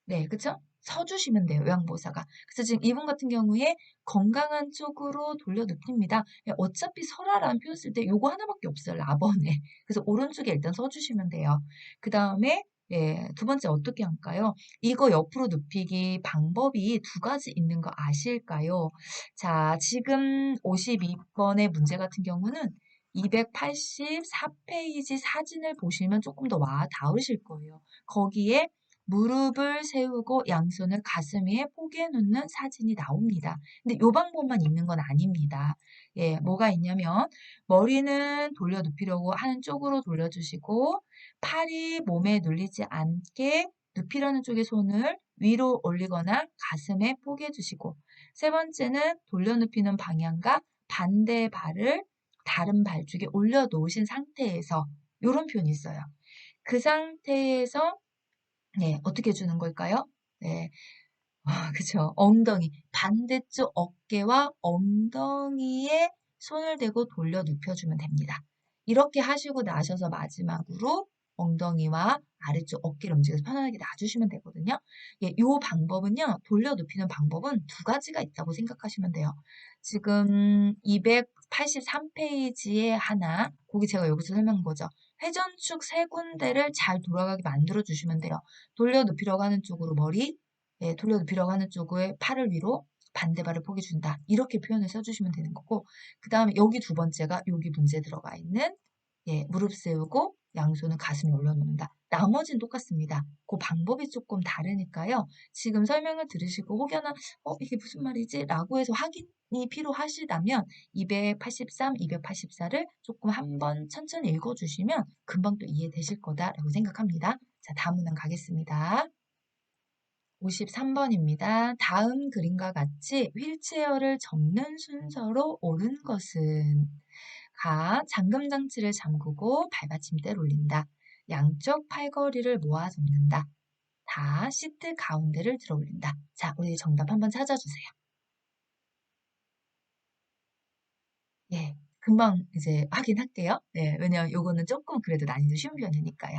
네, 그쵸? 서주시면 돼요, 요양보호사가. 그래서 지금 이분 같은 경우에 건강한 쪽으로 돌려 눕힙니다. 예, 어차피 설아라는 표현 쓸 때 요거 하나밖에 없어요, 라번에. 그래서 오른쪽에 일단 서주시면 돼요. 그 다음에 예, 두 번째 어떻게 할까요? 이거 옆으로 눕히기 방법이 두 가지 있는 거 아실까요? 자, 지금 52번의 문제 같은 경우는 284페이지 사진을 보시면 조금 더 와 닿으실 거예요. 거기에 무릎을 세우고 양손을 가슴 위에 포개 놓는 사진이 나옵니다. 근데 이 방법만 있는 건 아닙니다. 예, 뭐가 있냐면 머리는 돌려 눕히려고 하는 쪽으로 돌려주시고 팔이 몸에 눌리지 않게 눕히려는 쪽에 손을 위로 올리거나 가슴에 포개 주시고 세 번째는 돌려 눕히는 방향과 반대 발을 다른 발 쪽에 올려 놓으신 상태에서 이런 표현이 있어요. 그 상태에서 네, 어떻게 주는 걸까요? 네, 그쵸. 엉덩이, 반대쪽 어깨와 엉덩이에 손을 대고 돌려 눕혀주면 됩니다. 이렇게 하시고 나셔서 마지막으로 엉덩이와 아래쪽 어깨를 움직여서 편안하게 놔주시면 되거든요. 예, 이 방법은요, 돌려 눕히는 방법은 두 가지가 있다고 생각하시면 돼요. 지금 283페이지에 하나, 거기 제가 여기서 설명한 거죠. 회전축 세 군데를 잘 돌아가게 만들어 주시면 돼요. 돌려 눕히려고 하는 쪽으로 머리, 예, 돌려 눕히려고 하는 쪽에 팔을 위로 반대발을 포개 준다. 이렇게 표현을 써주시면 되는 거고 그 다음에 여기 두 번째가 여기 문제 들어가 있는 예, 무릎 세우고 양손은 가슴에 올려놓는다. 나머지는 똑같습니다. 그 방법이 조금 다르니까요. 지금 설명을 들으시고 혹여나 이게 무슨 말이지? 라고 해서 확인이 필요하시다면 283, 284를 조금 한번 천천히 읽어주시면 금방 또 이해되실 거다라고 생각합니다. 자, 다음 문항 가겠습니다. 53번입니다. 다음 그림과 같이 휠체어를 접는 순서로 옳은 것은? 가. 잠금 장치를 잠그고 발받침대를 올린다. 양쪽 팔걸이를 모아 접는다. 다. 시트 가운데를 들어 올린다. 자, 우리 정답 한번 찾아주세요. 예, 금방 이제 확인할게요. 네, 왜냐면 요거는 조금 그래도 난이도 쉬운 편이니까요.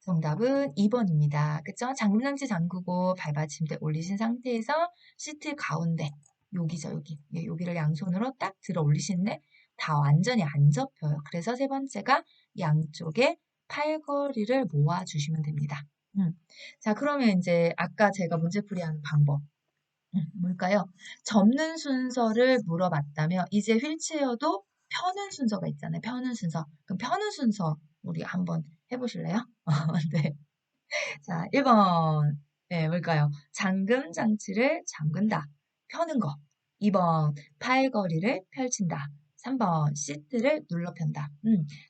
정답은 2번입니다. 그쵸? 장문장치 잠그고 발받침대 올리신 상태에서 시트 가운데, 여기죠, 여기. 여기를 양손으로 딱 들어 올리시는데 다 완전히 안 접혀요. 그래서 세 번째가 양쪽에 팔걸이를 모아주시면 됩니다. 자, 그러면 이제 아까 제가 문제풀이하는 방법. 뭘까요? 접는 순서를 물어봤다면 이제 휠체어도 펴는 순서가 있잖아요. 펴는 순서. 그럼 펴는 순서 우리 한번 해보실래요? 네. 자, 1번. 네, 뭘까요? 잠금 장치를 잠근다. 펴는 거. 2번. 팔걸이를 펼친다. 3번. 시트를 눌러 편다.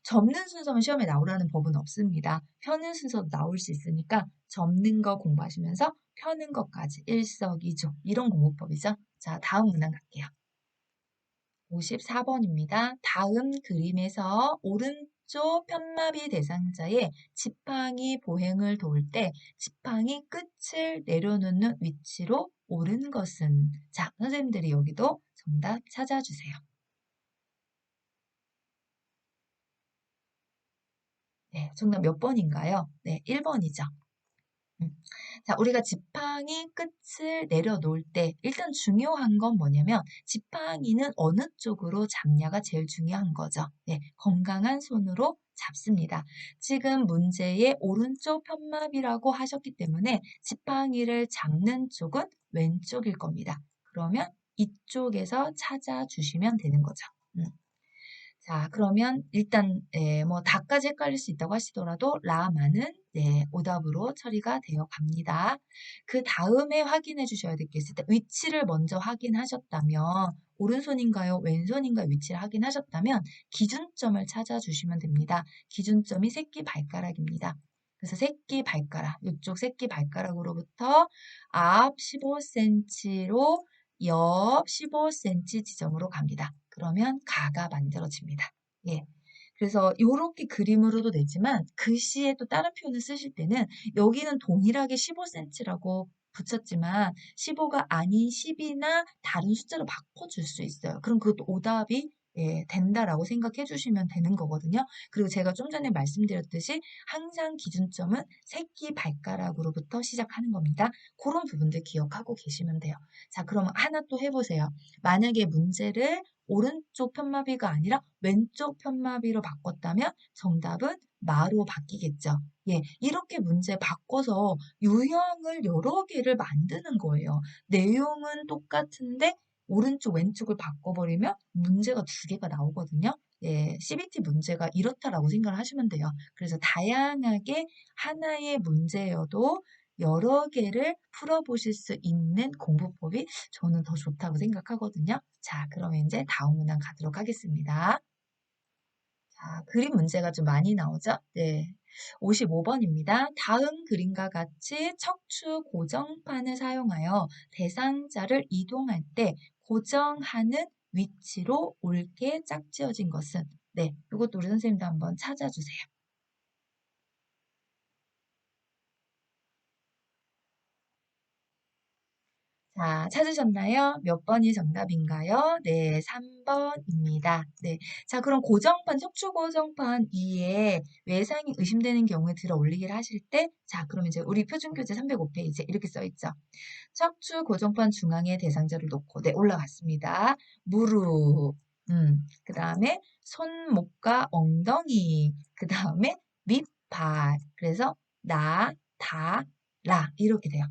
접는 순서만 시험에 나오라는 법은 없습니다. 펴는 순서도 나올 수 있으니까 접는 거 공부하시면서 펴는 것까지 일석이조. 이런 공부법이죠. 자, 다음 문항 갈게요. 54번입니다. 다음 그림에서 오른쪽 편마비 대상자의 지팡이 보행을 도울 때 지팡이 끝을 내려놓는 위치로 옳은 것은? 자, 선생님들이 여기도 정답 찾아주세요. 네, 정답 몇 번인가요? 네, 1번이죠. 음. 자, 우리가 지팡이 끝을 내려놓을 때 일단 중요한 건 뭐냐면 지팡이는 어느 쪽으로 잡냐가 제일 중요한 거죠. 네, 건강한 손으로 잡습니다. 지금 문제의 오른쪽 편마비라고 하셨기 때문에 지팡이를 잡는 쪽은 왼쪽일 겁니다. 그러면 이쪽에서 찾아주시면 되는 거죠. 자, 그러면 일단 뭐 다까지 헷갈릴 수 있다고 하시더라도 라마는 오답으로 처리가 되어 갑니다. 그 다음에 확인해 주셔야 될 게 있을 때 위치를 먼저 확인하셨다면 오른손인가요? 왼손인가요? 위치를 확인하셨다면 기준점을 찾아주시면 됩니다. 기준점이 새끼 발가락입니다. 그래서 새끼 발가락, 이쪽 새끼 발가락으로부터 앞 15cm로 옆 15cm 지점으로 갑니다. 그러면 가가 만들어집니다. 예. 그래서 이렇게 그림으로도 되지만 글씨에 또 다른 표현을 쓰실 때는 여기는 동일하게 15cm라고 붙였지만 15가 아닌 10이나 다른 숫자로 바꿔줄 수 있어요. 그럼 그것도 오답이 된다라고 생각해 주시면 되는 거거든요. 그리고 제가 좀 전에 말씀드렸듯이 항상 기준점은 새끼 발가락으로부터 시작하는 겁니다. 그런 부분들 기억하고 계시면 돼요. 자, 그럼 하나 또 해보세요. 만약에 문제를 오른쪽 편마비가 아니라 왼쪽 편마비로 바꿨다면 정답은 마로 바뀌겠죠. 예, 이렇게 문제 바꿔서 유형을 여러 개를 만드는 거예요. 내용은 똑같은데 오른쪽 왼쪽을 바꿔버리면 문제가 두 개가 나오거든요. 예, CBT 문제가 이렇다라고 생각을 하시면 돼요. 그래서 다양하게 하나의 문제여도 여러 개를 풀어보실 수 있는 공부법이 저는 더 좋다고 생각하거든요. 자, 그러면 이제 다음 문항 가도록 하겠습니다. 자, 그림 문제가 좀 많이 나오죠? 네. 55번입니다. 다음 그림과 같이 척추 고정판을 사용하여 대상자를 이동할 때 고정하는 위치로 옳게 짝지어진 것은? 네, 이것도 우리 선생님도 한번 찾아주세요. 자, 찾으셨나요? 몇 번이 정답인가요? 네, 3번입니다. 네. 자, 그럼 고정판, 척추 고정판 위에 외상이 의심되는 경우에 들어 올리기를 하실 때, 자, 그럼 이제 우리 표준교재 305페이지 이렇게 써 있죠. 척추 고정판 중앙에 대상자를 놓고, 네, 올라갔습니다. 무릎, 그 다음에 손목과 엉덩이, 그 다음에 밑발, 그래서 나, 다, 라, 이렇게 돼요.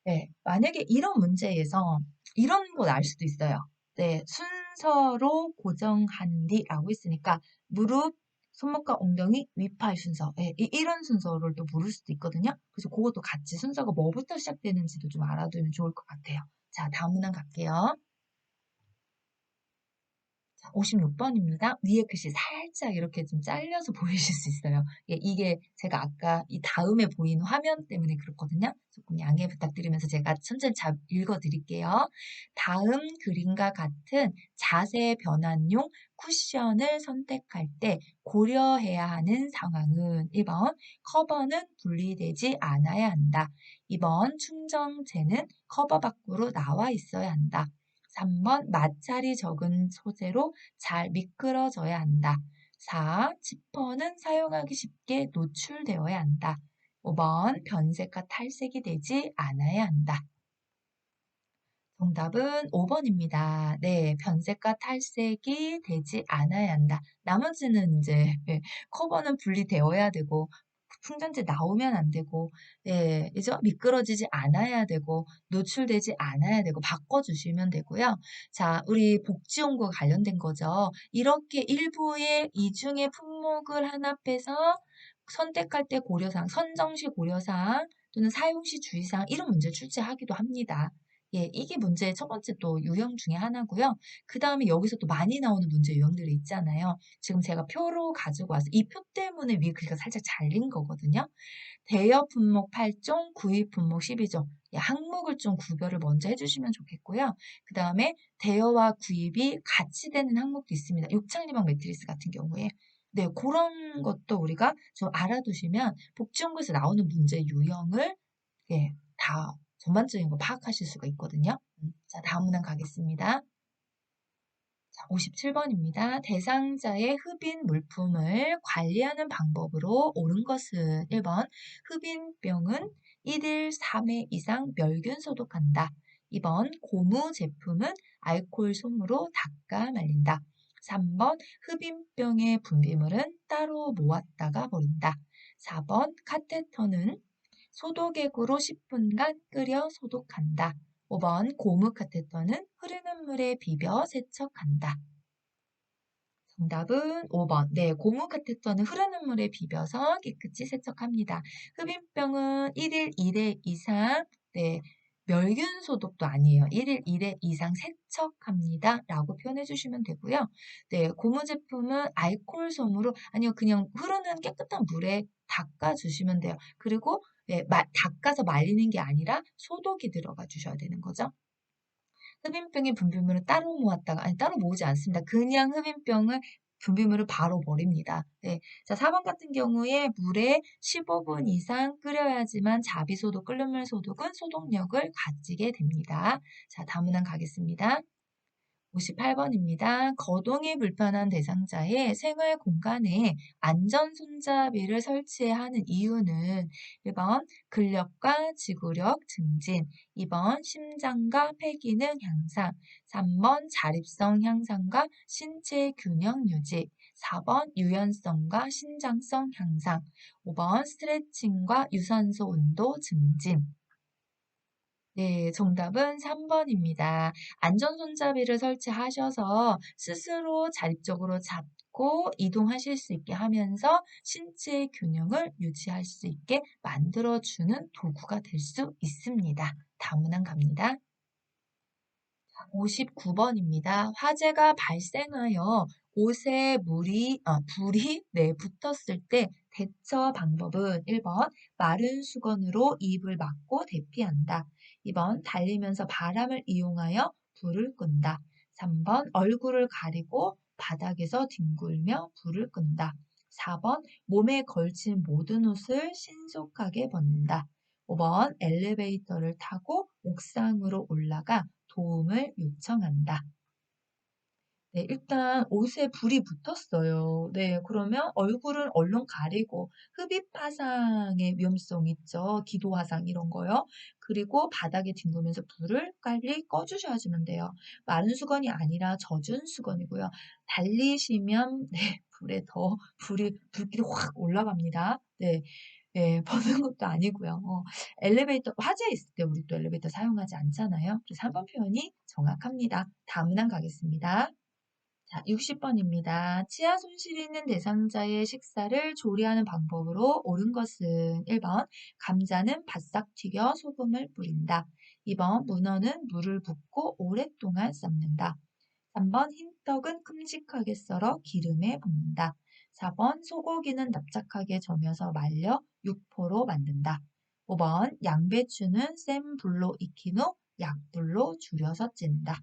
네, 만약에 이런 문제에서 이런 거 날 수도 있어요. 네, 순서로 고정한 뒤라고 했으니까 무릎, 손목과 엉덩이, 위팔 순서. 네, 이런 순서를 또 물을 수도 있거든요. 그래서 그것도 같이 순서가 뭐부터 시작되는지도 좀 알아두면 좋을 것 같아요. 자, 다음 문항 갈게요. 56번입니다. 위에 글씨 살짝 이렇게 좀 잘려서 보이실 수 있어요. 예, 이게 제가 아까 이 다음에 보이는 화면 때문에 그렇거든요. 조금 양해 부탁드리면서 제가 천천히 읽어드릴게요. 다음 그림과 같은 자세 변환용 쿠션을 선택할 때 고려해야 하는 상황은 1번 커버는 분리되지 않아야 한다. 2번 충전재는 커버 밖으로 나와 있어야 한다. 3번 마찰이 적은 소재로 잘 미끄러져야 한다. 4. 지퍼는 사용하기 쉽게 노출되어야 한다. 5번 변색과 탈색이 되지 않아야 한다. 정답은 5번입니다. 네, 변색과 탈색이 되지 않아야 한다. 나머지는 이제 커버는 분리되어야 되고 충전재 나오면 안 되고 이제 미끄러지지 않아야 되고 노출되지 않아야 되고 바꿔주시면 되고요. 자, 우리 복지용구와 관련된 거죠. 이렇게 일부의 이중의 품목을 하나 빼서 선택할 때 고려사항, 선정 시 고려사항 또는 사용 시 주의사항 이런 문제를 출제하기도 합니다. 예, 이게 문제의 첫 번째 또 유형 중에 하나고요. 그 다음에 여기서 또 많이 나오는 문제 유형들이 있잖아요. 지금 제가 표로 가지고 와서 이 표 때문에 위에 글씨가 살짝 잘린 거거든요. 대여 품목 8종, 구입 품목 12종. 예, 항목을 좀 구별을 먼저 해주시면 좋겠고요. 그 다음에 대여와 구입이 같이 되는 항목도 있습니다. 욕창리방 매트리스 같은 경우에. 네, 그런 것도 우리가 좀 알아두시면 복지연구에서 나오는 문제 유형을 다 전반적인 거 파악하실 수가 있거든요. 자, 다음 문항 가겠습니다. 자, 57번입니다. 대상자의 흡인 물품을 관리하는 방법으로 옳은 것은 1번 흡인병은 1일 3회 이상 멸균 소독한다. 2번 고무 제품은 알코올 솜으로 닦아 말린다. 3번 흡인병의 분비물은 따로 모았다가 버린다. 4번 카테터는 소독액으로 10분간 끓여 소독한다. 5번 고무 카테터는 흐르는 물에 비벼 세척한다. 정답은 5번. 네, 고무 카테터는 흐르는 물에 비벼서 깨끗이 세척합니다. 흡인병은 1일 1회 이상, 네, 멸균 소독도 아니에요. 1일 1회 이상 세척합니다. 라고 표현해 주시면 되고요. 네, 고무 제품은 알코올 솜으로, 아니요, 그냥 흐르는 깨끗한 물에 닦아 주시면 돼요. 그리고 닦아서 말리는 게 아니라 소독이 들어가 주셔야 되는 거죠. 흡인병의 분비물을 따로 모았다가, 아니, 따로 모으지 않습니다. 그냥 흡인병을 분비물을 바로 버립니다. 네. 자, 4번 같은 경우에 물에 15분 이상 끓여야지만 자비소독, 끓는 물 소독은 소독력을 가지게 됩니다. 자, 다음 문항 가겠습니다. 58번입니다. 거동이 불편한 대상자의 생활 공간에 안전 손잡이를 설치해야 하는 이유는 1번 근력과 지구력 증진, 2번 심장과 폐기능 향상, 3번 자립성 향상과 신체 균형 유지, 4번 유연성과 신장성 향상, 5번 스트레칭과 유산소 운동 증진. 네, 정답은 3번입니다. 안전손잡이를 설치하셔서 스스로 자립적으로 잡고 이동하실 수 있게 하면서 신체 균형을 유지할 수 있게 만들어주는 도구가 될 수 있습니다. 다음 문항 갑니다. 59번입니다. 화재가 발생하여 옷에 불이 붙었을 때 대처 방법은 1번 마른 수건으로 입을 막고 대피한다. 2번 달리면서 바람을 이용하여 불을 끈다. 3번 얼굴을 가리고 바닥에서 뒹굴며 불을 끈다. 4번 몸에 걸친 모든 옷을 신속하게 벗는다. 5번 엘리베이터를 타고 옥상으로 올라가 도움을 요청한다. 네, 일단 옷에 불이 붙었어요. 네, 그러면 얼굴은 얼른 가리고 흡입 화상의 위험성 있죠. 기도 화상 이런 거요. 그리고 바닥에 뒹구면서 불을 빨리 꺼주셔야지만 돼요. 마른 수건이 아니라 젖은 수건이고요. 달리시면 네, 불에 더 불길이 확 올라갑니다. 네. 예, 버는 것도 아니고요. 엘리베이터, 화재 있을 때 우리 또 엘리베이터 사용하지 않잖아요. 그래서 3번 표현이 정확합니다. 다음 문항 가겠습니다. 자, 60번입니다. 치아 손실이 있는 대상자의 식사를 조리하는 방법으로 옳은 것은 1번 감자는 바싹 튀겨 소금을 뿌린다. 2번 문어는 물을 붓고 오랫동안 삶는다. 3번 흰떡은 큼직하게 썰어 기름에 볶는다. 4번 소고기는 납작하게 저며서 말려 육포로 만든다. 5번 양배추는 센 불로 익힌 후 약불로 줄여서 찐다.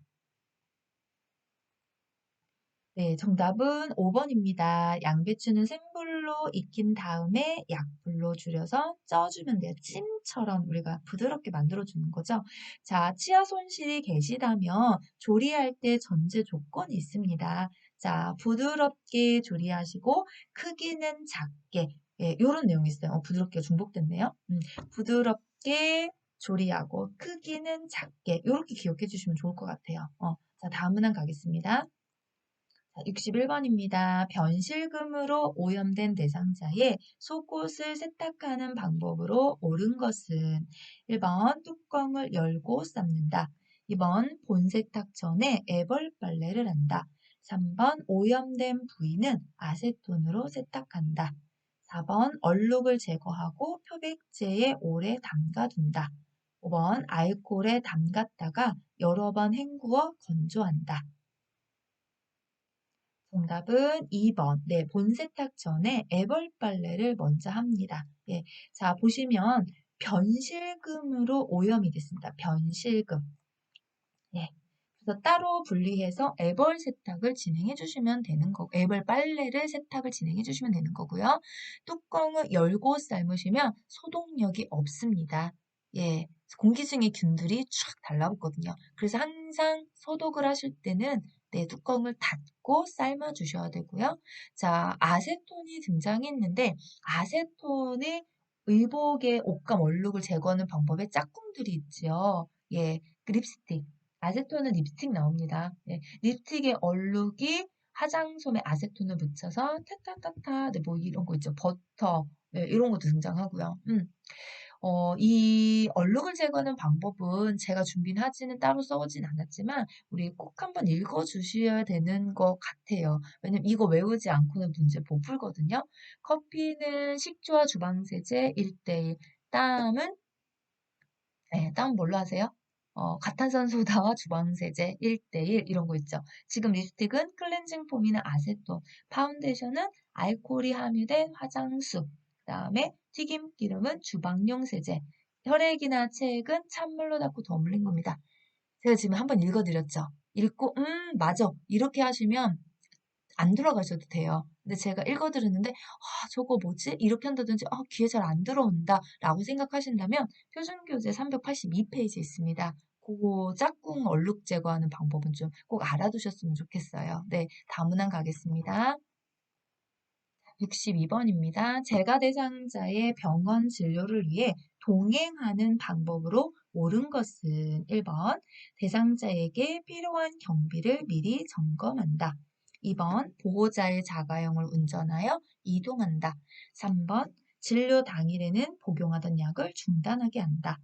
네, 정답은 5번입니다. 양배추는 생불로 익힌 다음에 약불로 줄여서 쪄주면 돼요. 찜처럼 우리가 부드럽게 만들어주는 거죠. 자, 치아 손실이 계시다면 조리할 때 전제 조건이 있습니다. 자, 부드럽게 조리하시고 크기는 작게. 예, 요런 내용이 있어요. 부드럽게 중복됐네요. 부드럽게 조리하고 크기는 작게 이렇게 기억해 주시면 좋을 것 같아요. 자, 다음 문항 가겠습니다. 61번입니다. 변실금으로 오염된 대상자의 속옷을 세탁하는 방법으로 옳은 것은 1번 뚜껑을 열고 삶는다. 2번 본세탁 전에 애벌 빨래를 한다. 3번 오염된 부위는 아세톤으로 세탁한다. 4번 얼룩을 제거하고 표백제에 오래 담가둔다. 5번 알코올에 담갔다가 여러 번 헹구어 건조한다. 정답은 2번. 네, 본세탁 전에 애벌 빨래를 먼저 합니다. 예, 자, 보시면 변실금으로 오염이 됐습니다. 변실금. 예. 그래서 따로 분리해서 애벌 세탁을 진행해 주시면 되는 거고, 애벌 빨래를 세탁을 진행해 주시면 되는 거고요. 뚜껑을 열고 삶으시면 소독력이 없습니다. 예. 공기 중에 균들이 촥 달라붙거든요. 그래서 항상 소독을 하실 때는 네, 뚜껑을 닫고 삶아 주셔야 되고요. 자, 아세톤이 등장했는데, 아세톤의 의복의 옷감 얼룩을 제거하는 방법에 짝꿍들이 있죠. 예, 그 립스틱. 아세톤은 립스틱 나옵니다. 네, 립스틱의 얼룩이 화장솜에 아세톤을 묻혀서 타타타타 네, 뭐 이런 거 있죠. 버터 네, 이런 것도 등장하고요. 이 얼룩을 제거하는 방법은 제가 준비는 하지는 따로 써오진 않았지만 우리 꼭 한번 읽어주셔야 되는 것 같아요. 왜냐면 이거 외우지 않고는 문제 못 풀거든요. 커피는 식초와 주방세제 1대1, 땀은 네, 다운 뭘로 하세요? 가탄산소다와 주방세제 1대1 이런 거 있죠. 지금 립스틱은 클렌징 폼이나 아세톤, 파운데이션은 알코올이 함유된 화장수, 그 다음에 튀김기름은 주방용 세제, 혈액이나 체액은 찬물로 닦고 버무린 겁니다. 제가 지금 한번 읽어드렸죠. 읽고 맞아 이렇게 하시면 안 들어가셔도 돼요. 근데 제가 읽어드렸는데 저거 뭐지? 이렇게 한다든지 귀에 잘 안 들어온다 라고 생각하신다면 표준교재 382페이지에 있습니다. 그거 짝꿍 얼룩 제거하는 방법은 좀 꼭 알아두셨으면 좋겠어요. 네, 다음 문항 가겠습니다. 62번입니다. 재가 대상자의 병원 진료를 위해 동행하는 방법으로 옳은 것은 1번 대상자에게 필요한 경비를 미리 점검한다. 2번 보호자의 자가용을 운전하여 이동한다. 3번 진료 당일에는 복용하던 약을 중단하게 한다.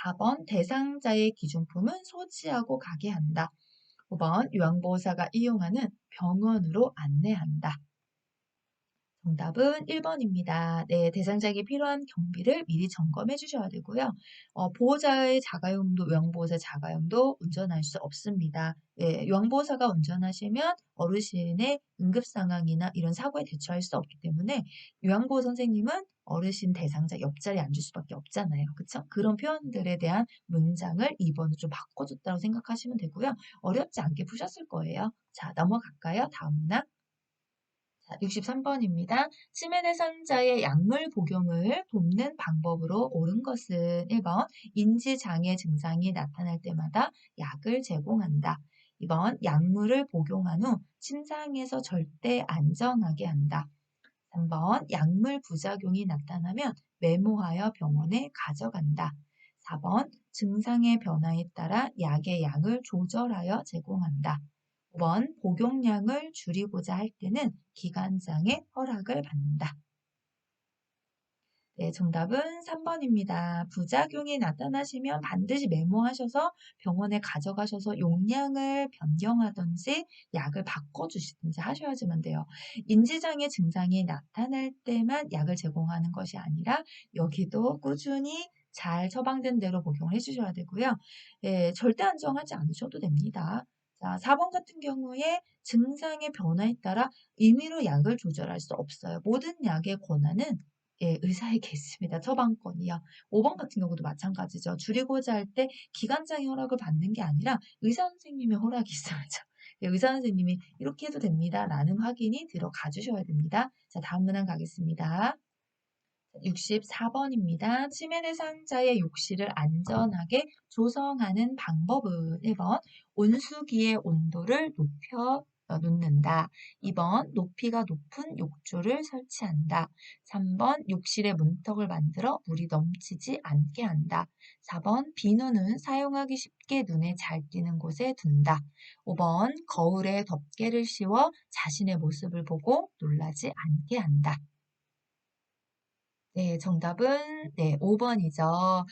4번 대상자의 기준품은 소지하고 가게 한다. 5번 요양보호사가 이용하는 병원으로 안내한다. 정답은 1번입니다. 네, 대상자에게 필요한 경비를 미리 점검해 주셔야 되고요. 보호자의 자가용도, 요양보호사 자가용도 운전할 수 없습니다. 예, 요양보호사가 운전하시면 어르신의 응급 상황이나 이런 사고에 대처할 수 없기 때문에 요양보호 선생님은 어르신 대상자 옆자리에 앉을 수밖에 없잖아요. 그쵸? 그런 표현들에 대한 문장을 2번으로 좀 바꿔줬다고 생각하시면 되고요. 어렵지 않게 푸셨을 거예요. 자, 넘어갈까요? 다음 문항. 63번입니다. 치매 대상자의 약물 복용을 돕는 방법으로 옳은 것은 1번 인지장애 증상이 나타날 때마다 약을 제공한다. 2번 약물을 복용한 후 침상에서 절대 안전하게 한다. 3번 약물 부작용이 나타나면 메모하여 병원에 가져간다. 4번 증상의 변화에 따라 약의 양을 조절하여 제공한다. 5번 복용량을 줄이고자 할 때는 기관장의 허락을 받는다. 네, 정답은 3번입니다. 부작용이 나타나시면 반드시 메모하셔서 병원에 가져가셔서 용량을 변경하든지 약을 바꿔주시든지 하셔야지만 돼요. 인지장애 증상이 나타날 때만 약을 제공하는 것이 아니라 여기도 꾸준히 잘 처방된 대로 복용을 해주셔야 되고요. 예, 절대 안정하지 않으셔도 됩니다. 자, 4번 같은 경우에 증상의 변화에 따라 임의로 약을 조절할 수 없어요. 모든 약의 권한은 예, 의사에게 있습니다. 처방권이요. 5번 같은 경우도 마찬가지죠. 줄이고자 할 때 기관장의 허락을 받는 게 아니라 의사 선생님의 허락이 있어야죠. 예, 의사 선생님이 이렇게 해도 됩니다. 라는 확인이 들어가 주셔야 됩니다. 자, 다음 문항 가겠습니다. 64번입니다. 치매 대상자의 욕실을 안전하게 조성하는 방법은 1번 온수기의 온도를 높여 놓는다. 2번 높이가 높은 욕조를 설치한다. 3번 욕실에 문턱을 만들어 물이 넘치지 않게 한다. 4번 비누는 사용하기 쉽게 눈에 잘 띄는 곳에 둔다. 5번 거울에 덮개를 씌워 자신의 모습을 보고 놀라지 않게 한다. 네, 정답은 네, 5번이죠.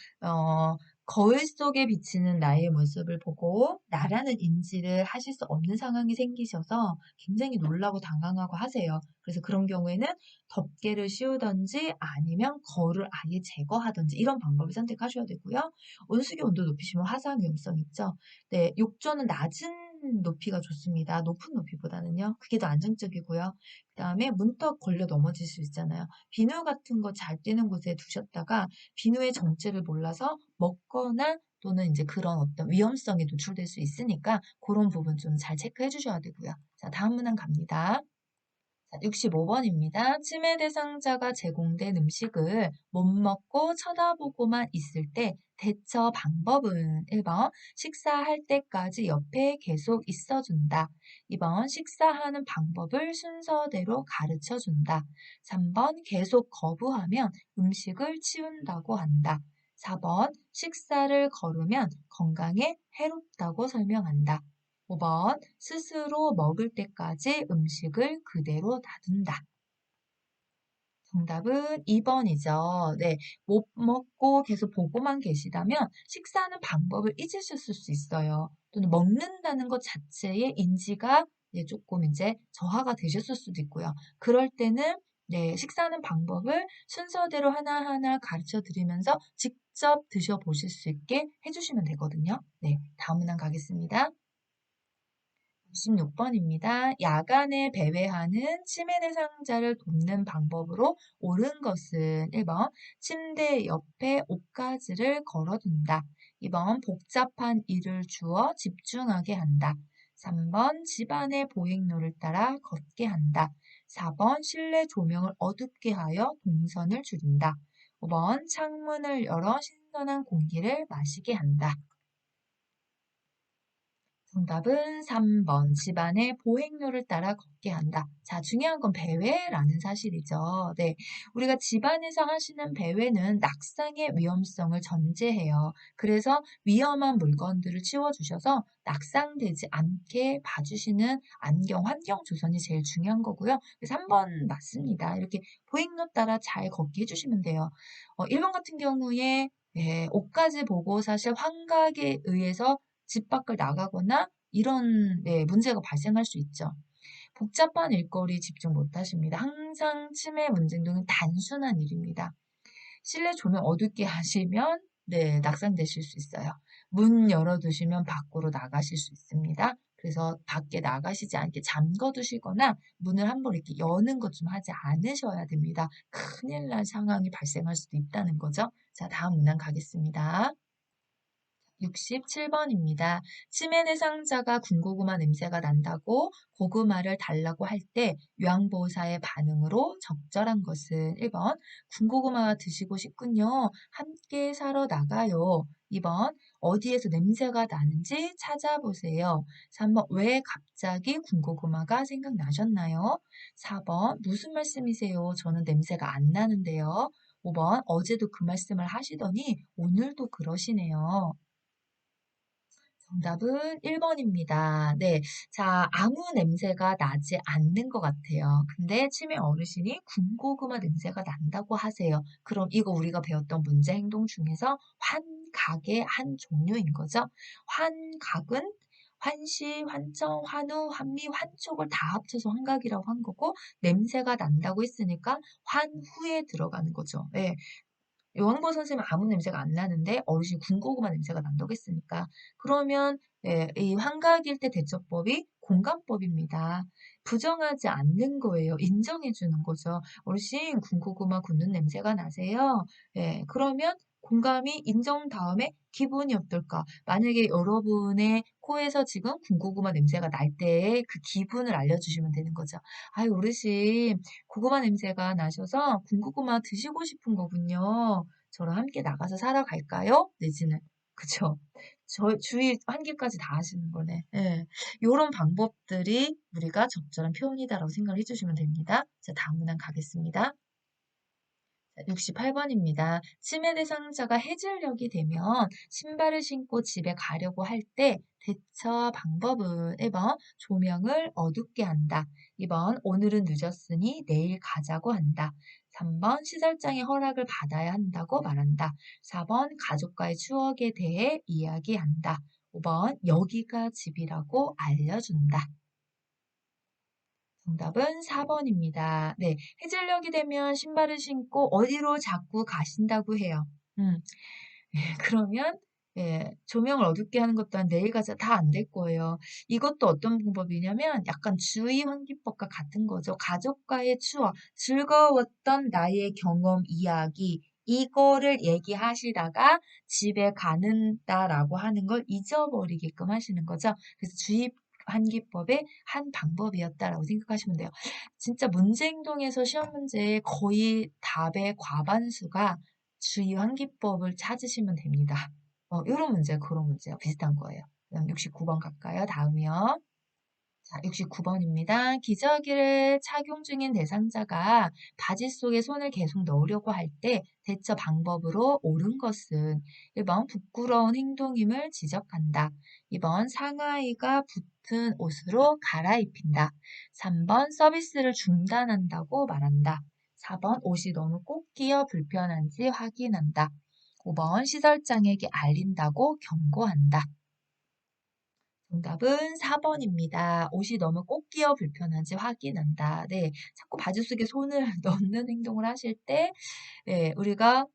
거울 속에 비치는 나의 모습을 보고 나라는 인지를 하실 수 없는 상황이 생기셔서 굉장히 놀라고 당황하고 하세요. 그래서 그런 경우에는 덮개를 씌우든지 아니면 거울을 아예 제거하든지 이런 방법을 선택하셔야 되고요. 온수기 온도 높이시면 화상 위험성 있죠. 네, 욕조는 낮은 높이가 좋습니다. 높은 높이보다는요. 그게 더 안정적이고요. 그다음에 문턱 걸려 넘어질 수 있잖아요. 비누 같은 거 잘 띄는 곳에 두셨다가 비누의 정체를 몰라서 먹거나 또는 이제 그런 어떤 위험성에 노출될 수 있으니까 그런 부분 좀 잘 체크해 주셔야 되고요. 자, 다음 문항 갑니다. 65번입니다. 치매 대상자가 제공된 음식을 못 먹고 쳐다보고만 있을 때 대처 방법은 1번 식사할 때까지 옆에 계속 있어준다. 2번 식사하는 방법을 순서대로 가르쳐준다. 3번 계속 거부하면 음식을 치운다고 한다. 4번 식사를 거르면 건강에 해롭다고 설명한다. 5번 스스로 먹을 때까지 음식을 그대로 놔둔다. 정답은 2번이죠. 네, 못 먹고 계속 보고만 계시다면 식사하는 방법을 잊으셨을 수 있어요. 또는 먹는다는 것 자체의 인지가 조금 이제 저하가 되셨을 수도 있고요. 그럴 때는 네, 식사하는 방법을 순서대로 하나하나 가르쳐 드리면서 직접 드셔보실 수 있게 해주시면 되거든요. 네, 다음 문항 가겠습니다. 26번입니다. 야간에 배회하는 치매 대상자를 돕는 방법으로 옳은 것은 1번 침대 옆에 옷가지를 걸어둔다. 2번 복잡한 일을 주어 집중하게 한다. 3번 집안의 보행로를 따라 걷게 한다. 4번 실내 조명을 어둡게 하여 동선을 줄인다. 5번 창문을 열어 신선한 공기를 마시게 한다. 정답은 3번. 집안의 보행로를 따라 걷게 한다. 자, 중요한 건 배회라는 사실이죠. 네. 우리가 집안에서 하시는 배회는 낙상의 위험성을 전제해요. 그래서 위험한 물건들을 치워주셔서 낙상되지 않게 봐주시는 안경, 환경 조성이 제일 중요한 거고요. 그래서 3번 맞습니다. 이렇게 보행로 따라 잘 걷게 해주시면 돼요. 1번 같은 경우에 옷까지 보고 사실 환각에 의해서 집 밖을 나가거나 이런 네, 문제가 발생할 수 있죠. 복잡한 일거리 집중 못 하십니다. 항상 치매 문제 등은 단순한 일입니다. 실내 조명 어둡게 하시면 네, 낙상되실 수 있어요. 문 열어두시면 밖으로 나가실 수 있습니다. 그래서 밖에 나가시지 않게 잠궈 두시거나 문을 한번 이렇게 여는 것 좀 하지 않으셔야 됩니다. 큰일 날 상황이 발생할 수도 있다는 거죠. 자, 다음 문항 가겠습니다. 67번입니다. 치매 대상자가 군고구마 냄새가 난다고 고구마를 달라고 할 때 요양보호사의 반응으로 적절한 것은 1번 군고구마 드시고 싶군요. 함께 사러 나가요. 2번 어디에서 냄새가 나는지 찾아보세요. 3번 왜 갑자기 군고구마가 생각나셨나요? 4번 무슨 말씀이세요? 저는 냄새가 안 나는데요. 5번 어제도 그 말씀을 하시더니 오늘도 그러시네요. 정답은 1번입니다. 네. 자, 아무 냄새가 나지 않는 것 같아요. 근데 치매 어르신이 군고구마 냄새가 난다고 하세요. 그럼 이거 우리가 배웠던 문제 행동 중에서 환각의 한 종류인 거죠. 환각은 환시, 환청, 환우, 환미, 환촉을 다 합쳐서 환각이라고 한 거고 냄새가 난다고 했으니까 환후에 들어가는 거죠. 네. 요한고 선생님은 아무 냄새가 안 나는데 어르신이 군고구마 냄새가 난다고 했으니까 그러면 이 환각일 때 대처법이 공감법입니다. 부정하지 않는 거예요. 인정해 주는 거죠. 어르신 군고구마 굽는 냄새가 나세요? 그러면 공감이 인정 다음에 기분이 어떨까? 만약에 여러분의 코에서 지금 군고구마 냄새가 날 때의 그 기분을 알려주시면 되는 거죠. 아유, 어르신, 고구마 냄새가 나셔서 군고구마 드시고 싶은 거군요. 저랑 함께 나가서 사러 갈까요? 내지는 그쵸? 주의 한계까지 다 하시는 거네. 예. 요런 방법들이 우리가 적절한 표현이다라고 생각을 해주시면 됩니다. 자, 다음 문항 가겠습니다. 68번입니다. 치매 대상자가 해질녘이 되면 신발을 신고 집에 가려고 할 때 대처 방법은 1번 조명을 어둡게 한다. 2번 오늘은 늦었으니 내일 가자고 한다. 3번 시설장의 허락을 받아야 한다고 말한다. 4번 가족과의 추억에 대해 이야기한다. 5번 여기가 집이라고 알려준다. 정답은 4번입니다. 네, 해질녘이 되면 신발을 신고 어디로 자꾸 가신다고 해요. 예, 그러면 조명을 어둡게 하는 것도 한 내일 가자 다 안 될 거예요. 이것도 어떤 방법이냐면 약간 주의 환기법과 같은 거죠. 가족과의 추억, 즐거웠던 나의 경험, 이야기, 이거를 얘기하시다가 집에 가는다라고 하는 걸 잊어버리게끔 하시는 거죠. 그래서 주의 환기법의 한 방법이었다라고 생각하시면 돼요. 진짜 문제 행동에서 시험 문제의 거의 답의 과반수가 주의 환기법을 찾으시면 됩니다. 요런 문제, 그런 문제요. 비슷한 거예요. 그럼 69번 갈까요? 다음이요. 자, 69번입니다. 기저귀를 착용 중인 대상자가 바지 속에 손을 계속 넣으려고 할 때 대처 방법으로 옳은 것은 1번 부끄러운 행동임을 지적한다. 2번 상하의가 붙은 옷으로 갈아입힌다. 3번 서비스를 중단한다고 말한다. 4번 옷이 너무 꼭 끼어 불편한지 확인한다. 5번 시설장에게 알린다고 경고한다. 정답은 4번입니다. 옷이 너무 꼭 끼어 불편한지 확인한다. 네, 자꾸 바지 속에 손을 넣는 행동을 하실 때 우리가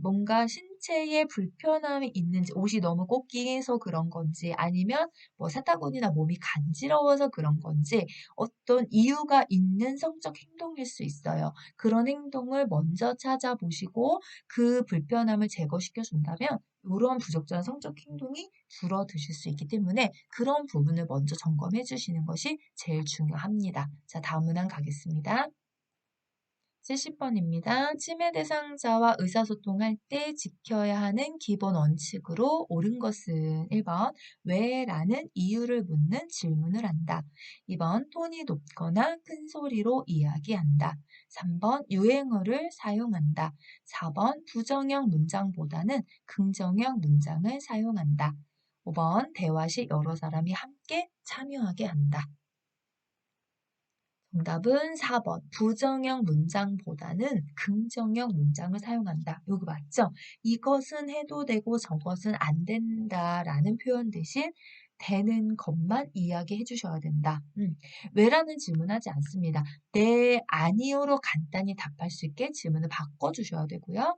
뭔가 신체에 불편함이 있는지 옷이 너무 꼭 끼서 그런 건지 아니면 뭐 사타구니나 몸이 간지러워서 그런 건지 어떤 이유가 있는 성적 행동일 수 있어요. 그런 행동을 먼저 찾아보시고 그 불편함을 제거시켜 준다면 이런 부적절한 성적 행동이 줄어드실 수 있기 때문에 그런 부분을 먼저 점검해 주시는 것이 제일 중요합니다. 자, 다음 문항 가겠습니다. 70번입니다. 치매 대상자와 의사소통할 때 지켜야 하는 기본 원칙으로 옳은 것은 1번 왜라는 이유를 묻는 질문을 한다. 2번 톤이 높거나 큰 소리로 이야기한다. 3번 유행어를 사용한다. 4번 부정형 문장보다는 긍정형 문장을 사용한다. 5번 대화 시 여러 사람이 함께 참여하게 한다. 정답은 4번. 부정형 문장보다는 긍정형 문장을 사용한다. 요거 맞죠? 이것은 해도 되고 저것은 안 된다라는 표현 대신 되는 것만 이야기해 주셔야 된다. 왜라는 질문하지 않습니다. 네, 아니요로 간단히 답할 수 있게 질문을 바꿔주셔야 되고요.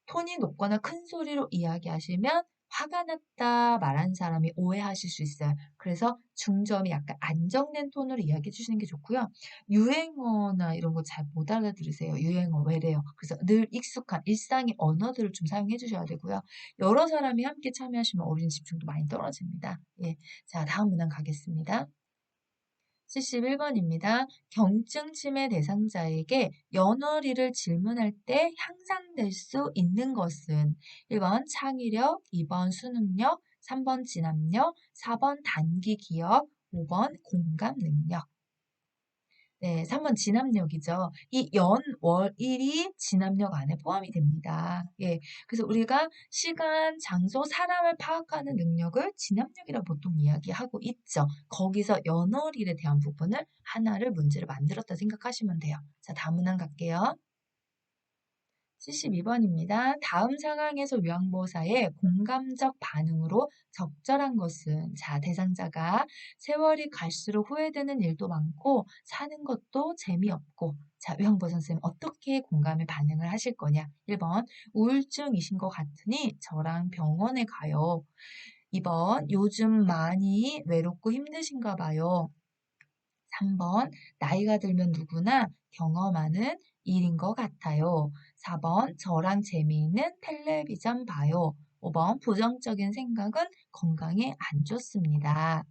톤이 높거나 큰 소리로 이야기하시면 화가 났다 말하는 사람이 오해하실 수 있어요. 그래서 중점이 약간 안정된 톤으로 이야기해 주시는 게 좋고요. 유행어나 이런 거 잘 못 알아들으세요. 유행어 왜래요? 그래서 늘 익숙한 일상의 언어들을 좀 사용해 주셔야 되고요. 여러 사람이 함께 참여하시면 어린 집중도 많이 떨어집니다. 예. 자, 다음 문항 가겠습니다. 71번입니다. 경증 치매 대상자에게 연월일을 질문할 때 향상될 수 있는 것은 1번 창의력, 2번 수능력, 3번 진압력, 4번 단기 기억, 5번 공감 능력. 네, 3번 진압력이죠. 이 연, 월, 일이 진압력 안에 포함이 됩니다. 예. 그래서 우리가 시간, 장소, 사람을 파악하는 능력을 진압력이라고 보통 이야기하고 있죠. 거기서 연월일에 대한 부분을 하나를 문제를 만들었다 생각하시면 돼요. 자, 다음 문항 갈게요. 72번입니다. 다음 상황에서 요양보호사의 공감적 반응으로 적절한 것은 자, 대상자가 세월이 갈수록 후회되는 일도 많고 사는 것도 재미없고 자, 요양보호사 선생님 어떻게 공감의 반응을 하실 거냐? 1번 우울증이신 것 같으니 저랑 병원에 가요. 2번 요즘 많이 외롭고 힘드신가 봐요. 3번 나이가 들면 누구나 경험하는 일인 것 같아요. 4번 저랑 재미있는 텔레비전 봐요. 5번 부정적인 생각은 건강에 안 좋습니다.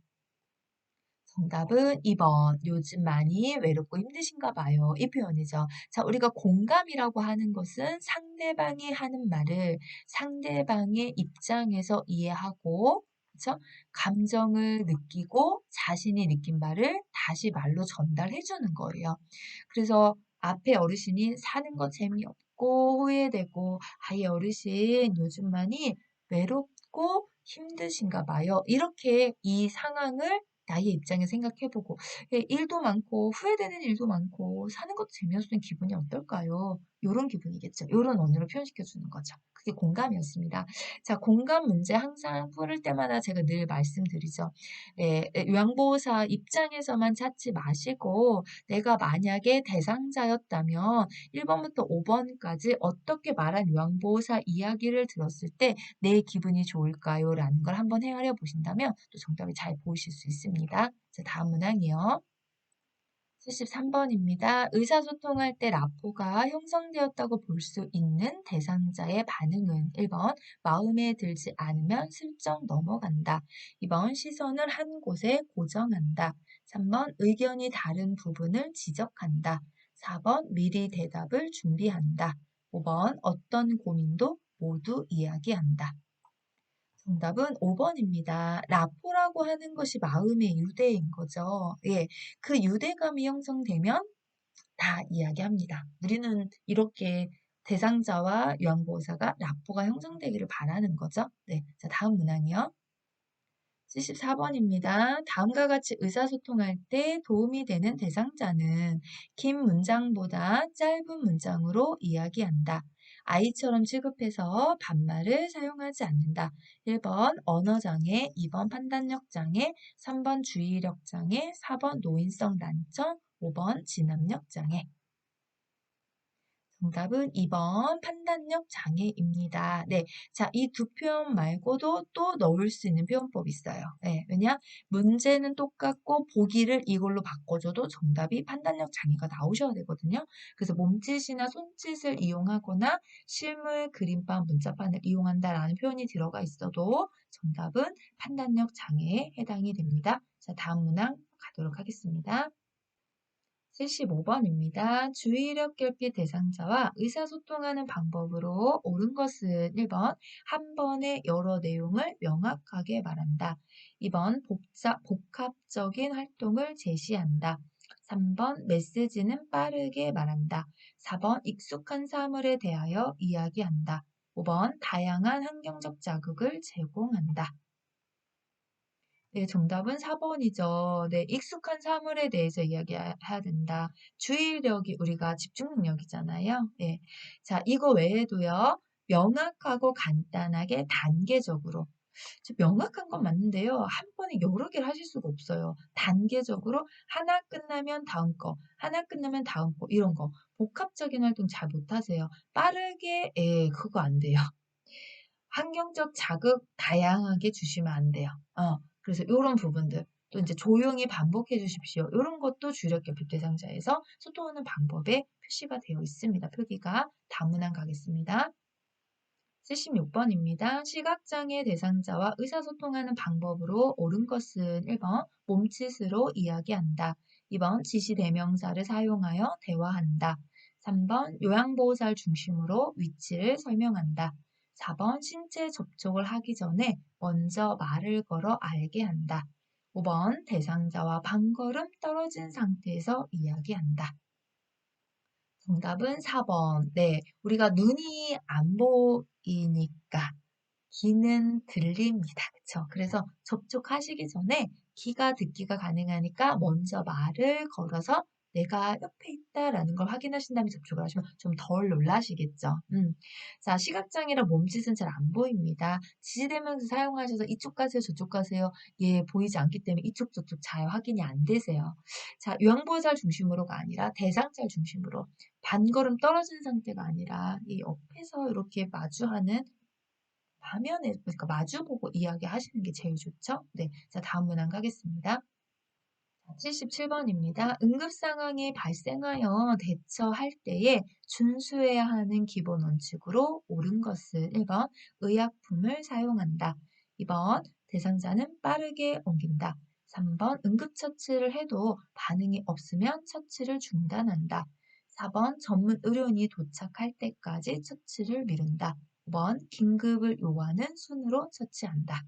정답은 2번. 요즘 많이 외롭고 힘드신가 봐요. 이 표현이죠. 자, 우리가 공감이라고 하는 것은 상대방이 하는 말을 상대방의 입장에서 이해하고, 그렇죠? 감정을 느끼고 자신이 느낀 바를 다시 말로 전달해 주는 거예요. 그래서 앞에 어르신이 사는 거 재미없고 후회되고, 아이 어르신 요즘 많이 외롭고 힘드신가 봐요. 이렇게 이 상황을 나의 입장에 생각해보고, 예, 일도 많고 후회되는 일도 많고 사는 것도 재미없으면 기분이 어떨까요? 요런 기분이겠죠. 요런 언어로 표현시켜 주는 거죠. 그게 공감이었습니다. 자, 공감 문제 항상 풀을 때마다 제가 늘 말씀드리죠. 요양보호사 입장에서만 찾지 마시고 내가 만약에 대상자였다면 1번부터 5번까지 어떻게 말한 요양보호사 이야기를 들었을 때 내 기분이 좋을까요? 라는 걸 한번 헤아려 보신다면 또 정답이 잘 보이실 수 있습니다. 자, 다음 문항이요. 73번입니다. 의사소통할 때 라포가 형성되었다고 볼 수 있는 대상자의 반응은 1번 마음에 들지 않으면 슬쩍 넘어간다. 2번 시선을 한 곳에 고정한다. 3번 의견이 다른 부분을 지적한다. 4번 미리 대답을 준비한다. 5번 어떤 고민도 모두 이야기한다. 정답은 5번입니다. 라포라고 하는 것이 마음의 유대인 거죠. 예, 그 유대감이 형성되면 다 이야기합니다. 우리는 이렇게 대상자와 요양보호사가 라포가 형성되기를 바라는 거죠. 네, 자, 다음 문항이요. 74번입니다. 다음과 같이 의사소통할 때 도움이 되는 대상자는 긴 문장보다 짧은 문장으로 이야기한다. 아이처럼 취급해서 반말을 사용하지 않는다. 1번 언어장애, 2번 판단력장애, 3번 주의력장애, 4번 노인성 난청, 5번 진압력장애. 정답은 2번 판단력 장애입니다. 네. 자, 이 두 표현 말고도 또 넣을 수 있는 표현법이 있어요. 네. 왜냐? 문제는 똑같고 보기를 이걸로 바꿔줘도 정답이 판단력 장애가 나오셔야 되거든요. 그래서 몸짓이나 손짓을 이용하거나 실물, 그림판, 문자판을 이용한다라는 표현이 들어가 있어도 정답은 판단력 장애에 해당이 됩니다. 자, 다음 문항 가도록 하겠습니다. 75번입니다. 주의력 결핍 대상자와 의사소통하는 방법으로 옳은 것은 1번 한 번에 여러 내용을 명확하게 말한다. 2번 복합적인 활동을 제시한다. 3번 메시지는 빠르게 말한다. 4번 익숙한 사물에 대하여 이야기한다. 5번 다양한 환경적 자극을 제공한다. 네, 정답은 4번이죠. 네, 익숙한 사물에 대해서 이야기해야 된다. 주의력이 우리가 집중 능력이잖아요. 네. 자, 이거 외에도요. 명확하고 간단하게 단계적으로. 명확한 건 맞는데요. 한 번에 여러 개를 하실 수가 없어요. 단계적으로 하나 끝나면 다음 거, 하나 끝나면 다음 거, 이런 거. 복합적인 활동 잘 못하세요. 빠르게, 그거 안 돼요. 환경적 자극 다양하게 주시면 안 돼요. 그래서 이런 부분들 또 이제 조용히 반복해 주십시오. 이런 것도 주력 결핍 대상자에서 소통하는 방법에 표시가 되어 있습니다. 표기가 다음 문항 가겠습니다. 76번입니다. 시각장애 대상자와 의사소통하는 방법으로 옳은 것은 1번 몸짓으로 이야기한다. 2번 지시대명사를 사용하여 대화한다. 3번 요양보호사를 중심으로 위치를 설명한다. 4번 신체 접촉을 하기 전에 먼저 말을 걸어 알게 한다. 5번 대상자와 반걸음 떨어진 상태에서 이야기한다. 정답은 4번. 네, 우리가 눈이 안 보이니까 귀는 들립니다. 그쵸? 그래서 접촉하시기 전에 귀가 듣기가 가능하니까 먼저 말을 걸어서 내가 옆에 있다라는 걸 확인하신 다음에 접촉을 하시면 좀 덜 놀라시겠죠. 자, 시각장애라 몸짓은 잘 안 보입니다. 지시대명사 사용하셔서 이쪽 가세요, 저쪽 가세요. 예, 보이지 않기 때문에 이쪽, 저쪽 잘 확인이 안 되세요. 자, 요양보호사를 중심으로가 아니라 대상자를 중심으로 반걸음 떨어진 상태가 아니라 이 옆에서 이렇게 마주하는 화면에 그러니까 마주보고 이야기하시는 게 제일 좋죠. 네, 자 다음 문항 가겠습니다. 77번입니다. 응급 상황이 발생하여 대처할 때에 준수해야 하는 기본 원칙으로 옳은 것은 1번 의약품을 사용한다. 2번 대상자는 빠르게 옮긴다. 3번 응급처치를 해도 반응이 없으면 처치를 중단한다. 4번 전문 의료인이 도착할 때까지 처치를 미룬다. 5번 긴급을 요하는 순으로 처치한다.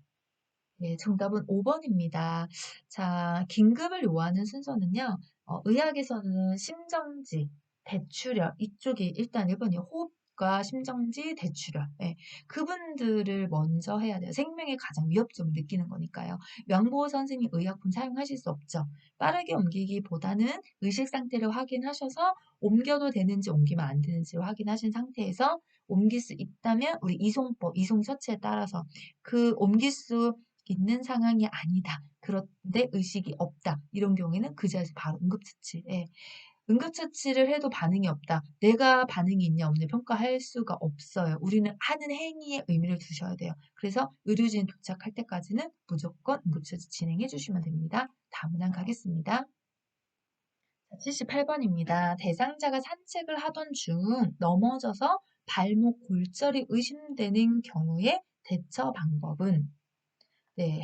네, 정답은 5번입니다. 자, 긴급을 요하는 순서는요, 의학에서는 심정지, 대출혈, 이쪽이 일단 1번이 호흡과 심정지, 대출혈. 예, 그분들을 먼저 해야 돼요. 생명의 가장 위협점을 느끼는 거니까요. 명보 선생님 의약품 사용하실 수 없죠. 빠르게 옮기기보다는 의식 상태를 확인하셔서 옮겨도 되는지 옮기면 안 되는지를 확인하신 상태에서 옮길 수 있다면 우리 이송법, 이송처치에 따라서 그 옮길 수 있는 상황이 아니다. 그런데 의식이 없다. 이런 경우에는 그 자리에서 바로 응급처치. 예. 응급처치를 해도 반응이 없다. 내가 반응이 있냐 없냐 평가할 수가 없어요. 우리는 하는 행위에 의미를 두셔야 돼요. 그래서 의료진 도착할 때까지는 무조건 응급처치 진행해 주시면 됩니다. 다음 문항 가겠습니다. 78번입니다. 대상자가 산책을 하던 중 넘어져서 발목 골절이 의심되는 경우의 대처 방법은 네.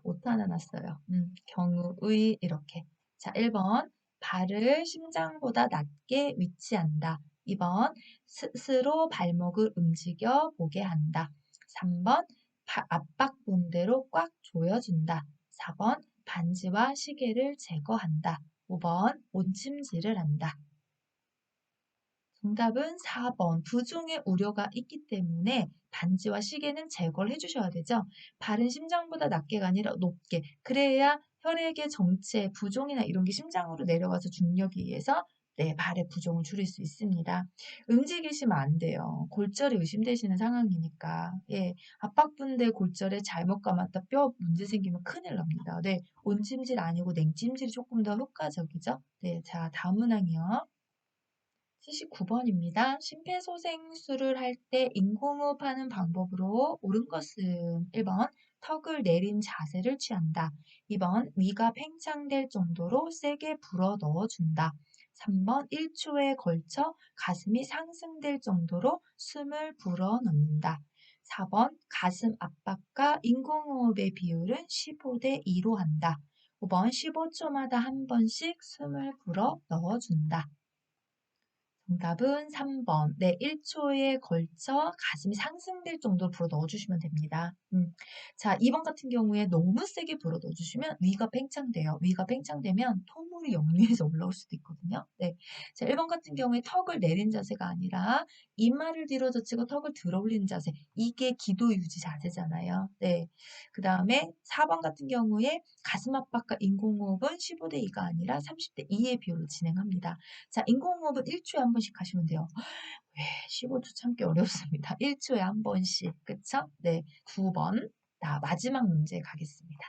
오타 하나 났어요. 경우의 이렇게. 자, 1번 발을 심장보다 낮게 위치한다. 2번 스스로 발목을 움직여 보게 한다. 3번 압박본대로 꽉 조여준다. 4번 반지와 시계를 제거한다. 5번 온찜질을 한다. 정답은 4번. 부종의 우려가 있기 때문에 반지와 시계는 제거를 해주셔야 되죠. 발은 심장보다 낮게가 아니라 높게. 그래야 혈액의 정체, 부종이나 이런 게 심장으로 내려가서 중력에 의해서 네, 발의 부종을 줄일 수 있습니다. 움직이시면 안 돼요. 골절이 의심되시는 상황이니까. 예, 압박분대 골절에 잘못 감았다 뼈 문제 생기면 큰일 납니다. 네, 온찜질 아니고 냉찜질이 조금 더 효과적이죠. 네, 자, 다음 문항이요. 79번입니다. 심폐소생술을 할 때 인공호흡하는 방법으로 옳은 것은 1번 턱을 내린 자세를 취한다. 2번 위가 팽창될 정도로 세게 불어 넣어준다. 3번 1초에 걸쳐 가슴이 상승될 정도로 숨을 불어 넣는다. 4번 가슴 압박과 인공호흡의 비율은 15대 2로 한다. 5번 15초마다 한 번씩 숨을 불어 넣어준다. 정답은 3번. 네, 1초에 걸쳐 가슴이 상승될 정도로 불어 넣어주시면 됩니다. 자, 2번 같은 경우에 너무 세게 불어 넣어주시면 위가 팽창돼요. 위가 팽창되면 토물이 역류해서 올라올 수도 있거든요. 네. 자, 1번 같은 경우에 턱을 내린 자세가 아니라 이마를 뒤로 젖히고 턱을 들어 올리는 자세. 이게 기도 유지 자세잖아요. 네. 그 다음에 4번 같은 경우에 가슴 압박과 인공호흡은 15대 2가 아니라 30대 2의 비율로 진행합니다. 자, 인공호흡은 1초에 한 번씩 하시면 돼요. 왜 15초 참기 어렵습니다. 1초에 한 번씩. 그쵸? 네, 2번. 자, 마지막 문제 가겠습니다.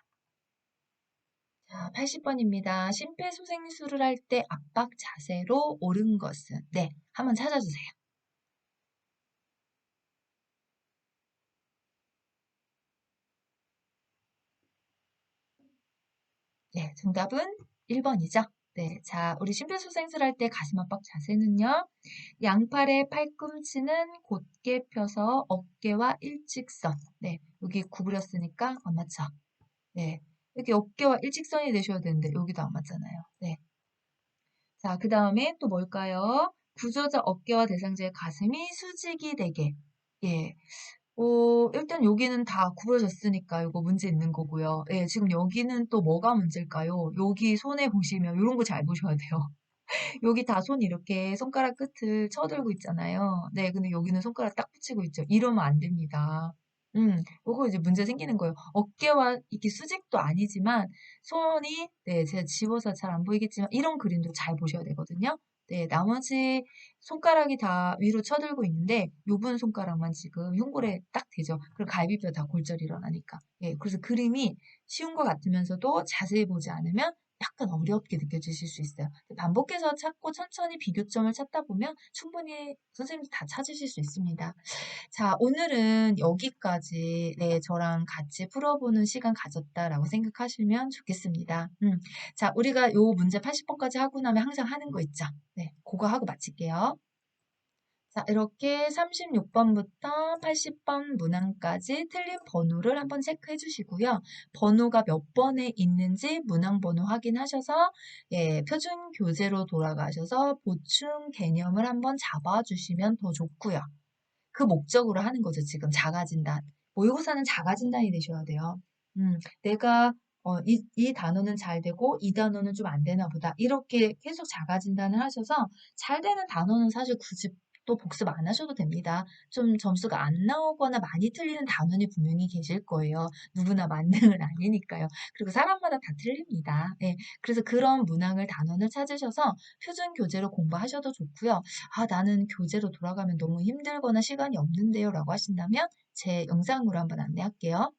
자, 80번입니다. 심폐소생술을 할 때 압박 자세로 옳은 것은? 네, 한번 찾아주세요. 네, 정답은 1번이죠. 네, 자, 우리 심폐소생술 할 때 가슴 압박 자세는요. 양팔의 팔꿈치는 곧게 펴서 어깨와 일직선. 네, 여기 구부렸으니까 안 맞죠? 네, 여기 어깨와 일직선이 되셔야 되는데 여기도 안 맞잖아요. 네, 자, 그 다음에 또 뭘까요? 구조자 어깨와 대상자의 가슴이 수직이 되게. 예, 일단 여기는 다 구부러졌으니까 이거 문제 있는 거고요. 예, 지금 여기는 또 뭐가 문제일까요? 여기 손에 보시면 이런 거 잘 보셔야 돼요. 여기 다 손 이렇게 손가락 끝을 쳐들고 있잖아요. 네, 근데 여기는 손가락 딱 붙이고 있죠. 이러면 안 됩니다. 요거 이제 문제 생기는 거예요. 어깨와 이렇게 수직도 아니지만 손이 네, 제가 지워서 잘 안 보이겠지만 이런 그림도 잘 보셔야 되거든요. 네, 나머지 손가락이 다 위로 쳐들고 있는데 요분 손가락만 지금 흉골에 딱 대죠. 그리고 갈비뼈 다 골절이 일어나니까. 예, 그래서 그림이 쉬운 것 같으면서도 자세히 보지 않으면 약간 어렵게 느껴지실 수 있어요. 반복해서 찾고 천천히 비교점을 찾다 보면 충분히 선생님도 다 찾으실 수 있습니다. 자, 오늘은 여기까지 네, 저랑 같이 풀어보는 시간 가졌다라고 생각하시면 좋겠습니다. 자, 우리가 요 문제 80번까지 하고 나면 항상 하는 거 있죠? 네, 그거 하고 마칠게요. 자, 이렇게 36번부터 80번 문항까지 틀린 번호를 한번 체크해 주시고요. 번호가 몇 번에 있는지 문항 번호 확인하셔서 예, 표준 교재로 돌아가셔서 보충 개념을 한번 잡아 주시면 더 좋고요. 그 목적으로 하는 거죠, 지금 자가진단. 모의고사는 자가진단이 되셔야 돼요. 내가 이 단어는 잘 되고 이 단어는 좀 안 되나 보다. 이렇게 계속 자가진단을 하셔서 잘 되는 단어는 사실 굳이 또 복습 안 하셔도 됩니다. 좀 점수가 안 나오거나 많이 틀리는 단원이 분명히 계실 거예요. 누구나 만능은 아니니까요. 그리고 사람마다 다 틀립니다. 예, 그래서 그런 문항을 단원을 찾으셔서 표준 교재로 공부하셔도 좋고요. 아, 나는 교재로 돌아가면 너무 힘들거나 시간이 없는데요 라고 하신다면 제 영상으로 한번 안내할게요.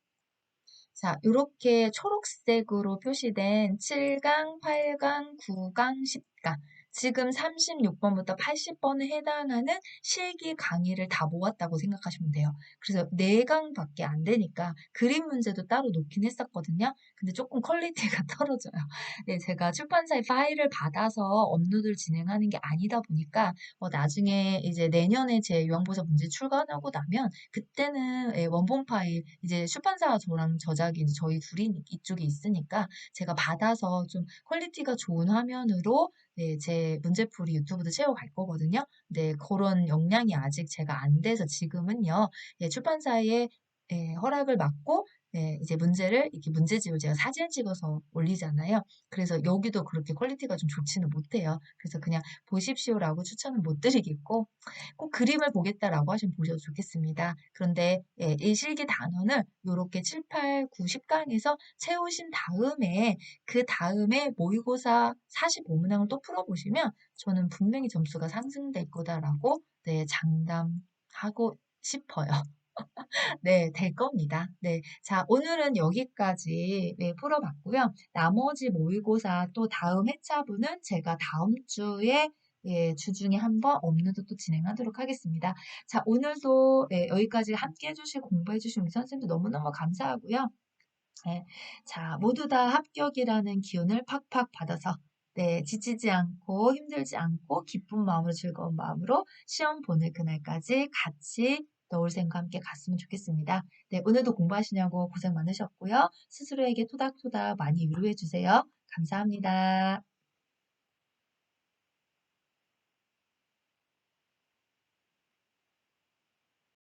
자, 이렇게 초록색으로 표시된 7강, 8강, 9강, 10강. 지금 36번부터 80번에 해당하는 실기 강의를 다 모았다고 생각하시면 돼요. 그래서 4강밖에 안 되니까 그림 문제도 따로 놓긴 했었거든요. 근데 조금 퀄리티가 떨어져요. 네, 제가 출판사에 파일을 받아서 업로드를 진행하는 게 아니다 보니까 나중에 이제 내년에 제 유황보사 문제 출간하고 나면 그때는 예, 원본 파일 이제 출판사와 저랑 저작이 이제 저희 둘이 이쪽에 있으니까 제가 받아서 좀 퀄리티가 좋은 화면으로 네, 제 문제풀이 유튜브도 채워갈 거거든요. 네, 그런 역량이 아직 제가 안 돼서 지금은요, 예, 출판사의 예, 허락을 받고 네, 이제 문제를 이렇게 문제집을 제가 사진 찍어서 올리잖아요. 그래서 여기도 그렇게 퀄리티가 좀 좋지는 못해요. 그래서 그냥 보십시오라고 추천은 못 드리겠고 꼭 그림을 보겠다라고 하시면 보셔도 좋겠습니다. 그런데 예, 이 실기 단원을 이렇게 7, 8, 9, 10강에서 채우신 다음에 그 다음에 모의고사 45문항을 또 풀어보시면 저는 분명히 점수가 상승될 거다라고 네, 장담하고 싶어요. 네, 될 겁니다. 네. 자, 오늘은 여기까지 네, 풀어봤고요. 나머지 모의고사 또 다음 회차분은 제가 다음 주에 예, 주 중에 한번 업로드 또 진행하도록 하겠습니다. 자, 오늘도 예, 여기까지 함께 해주시고 공부해주신 우리 선생님들 너무너무 감사하고요. 네. 자, 모두 다 합격이라는 기운을 팍팍 받아서 네, 지치지 않고 힘들지 않고 기쁜 마음으로 즐거운 마음으로 시험 보낼 그날까지 같이 너울생과 함께 갔으면 좋겠습니다. 네, 오늘도 공부하시냐고 고생 많으셨고요. 스스로에게 토닥토닥 많이 위로해 주세요. 감사합니다.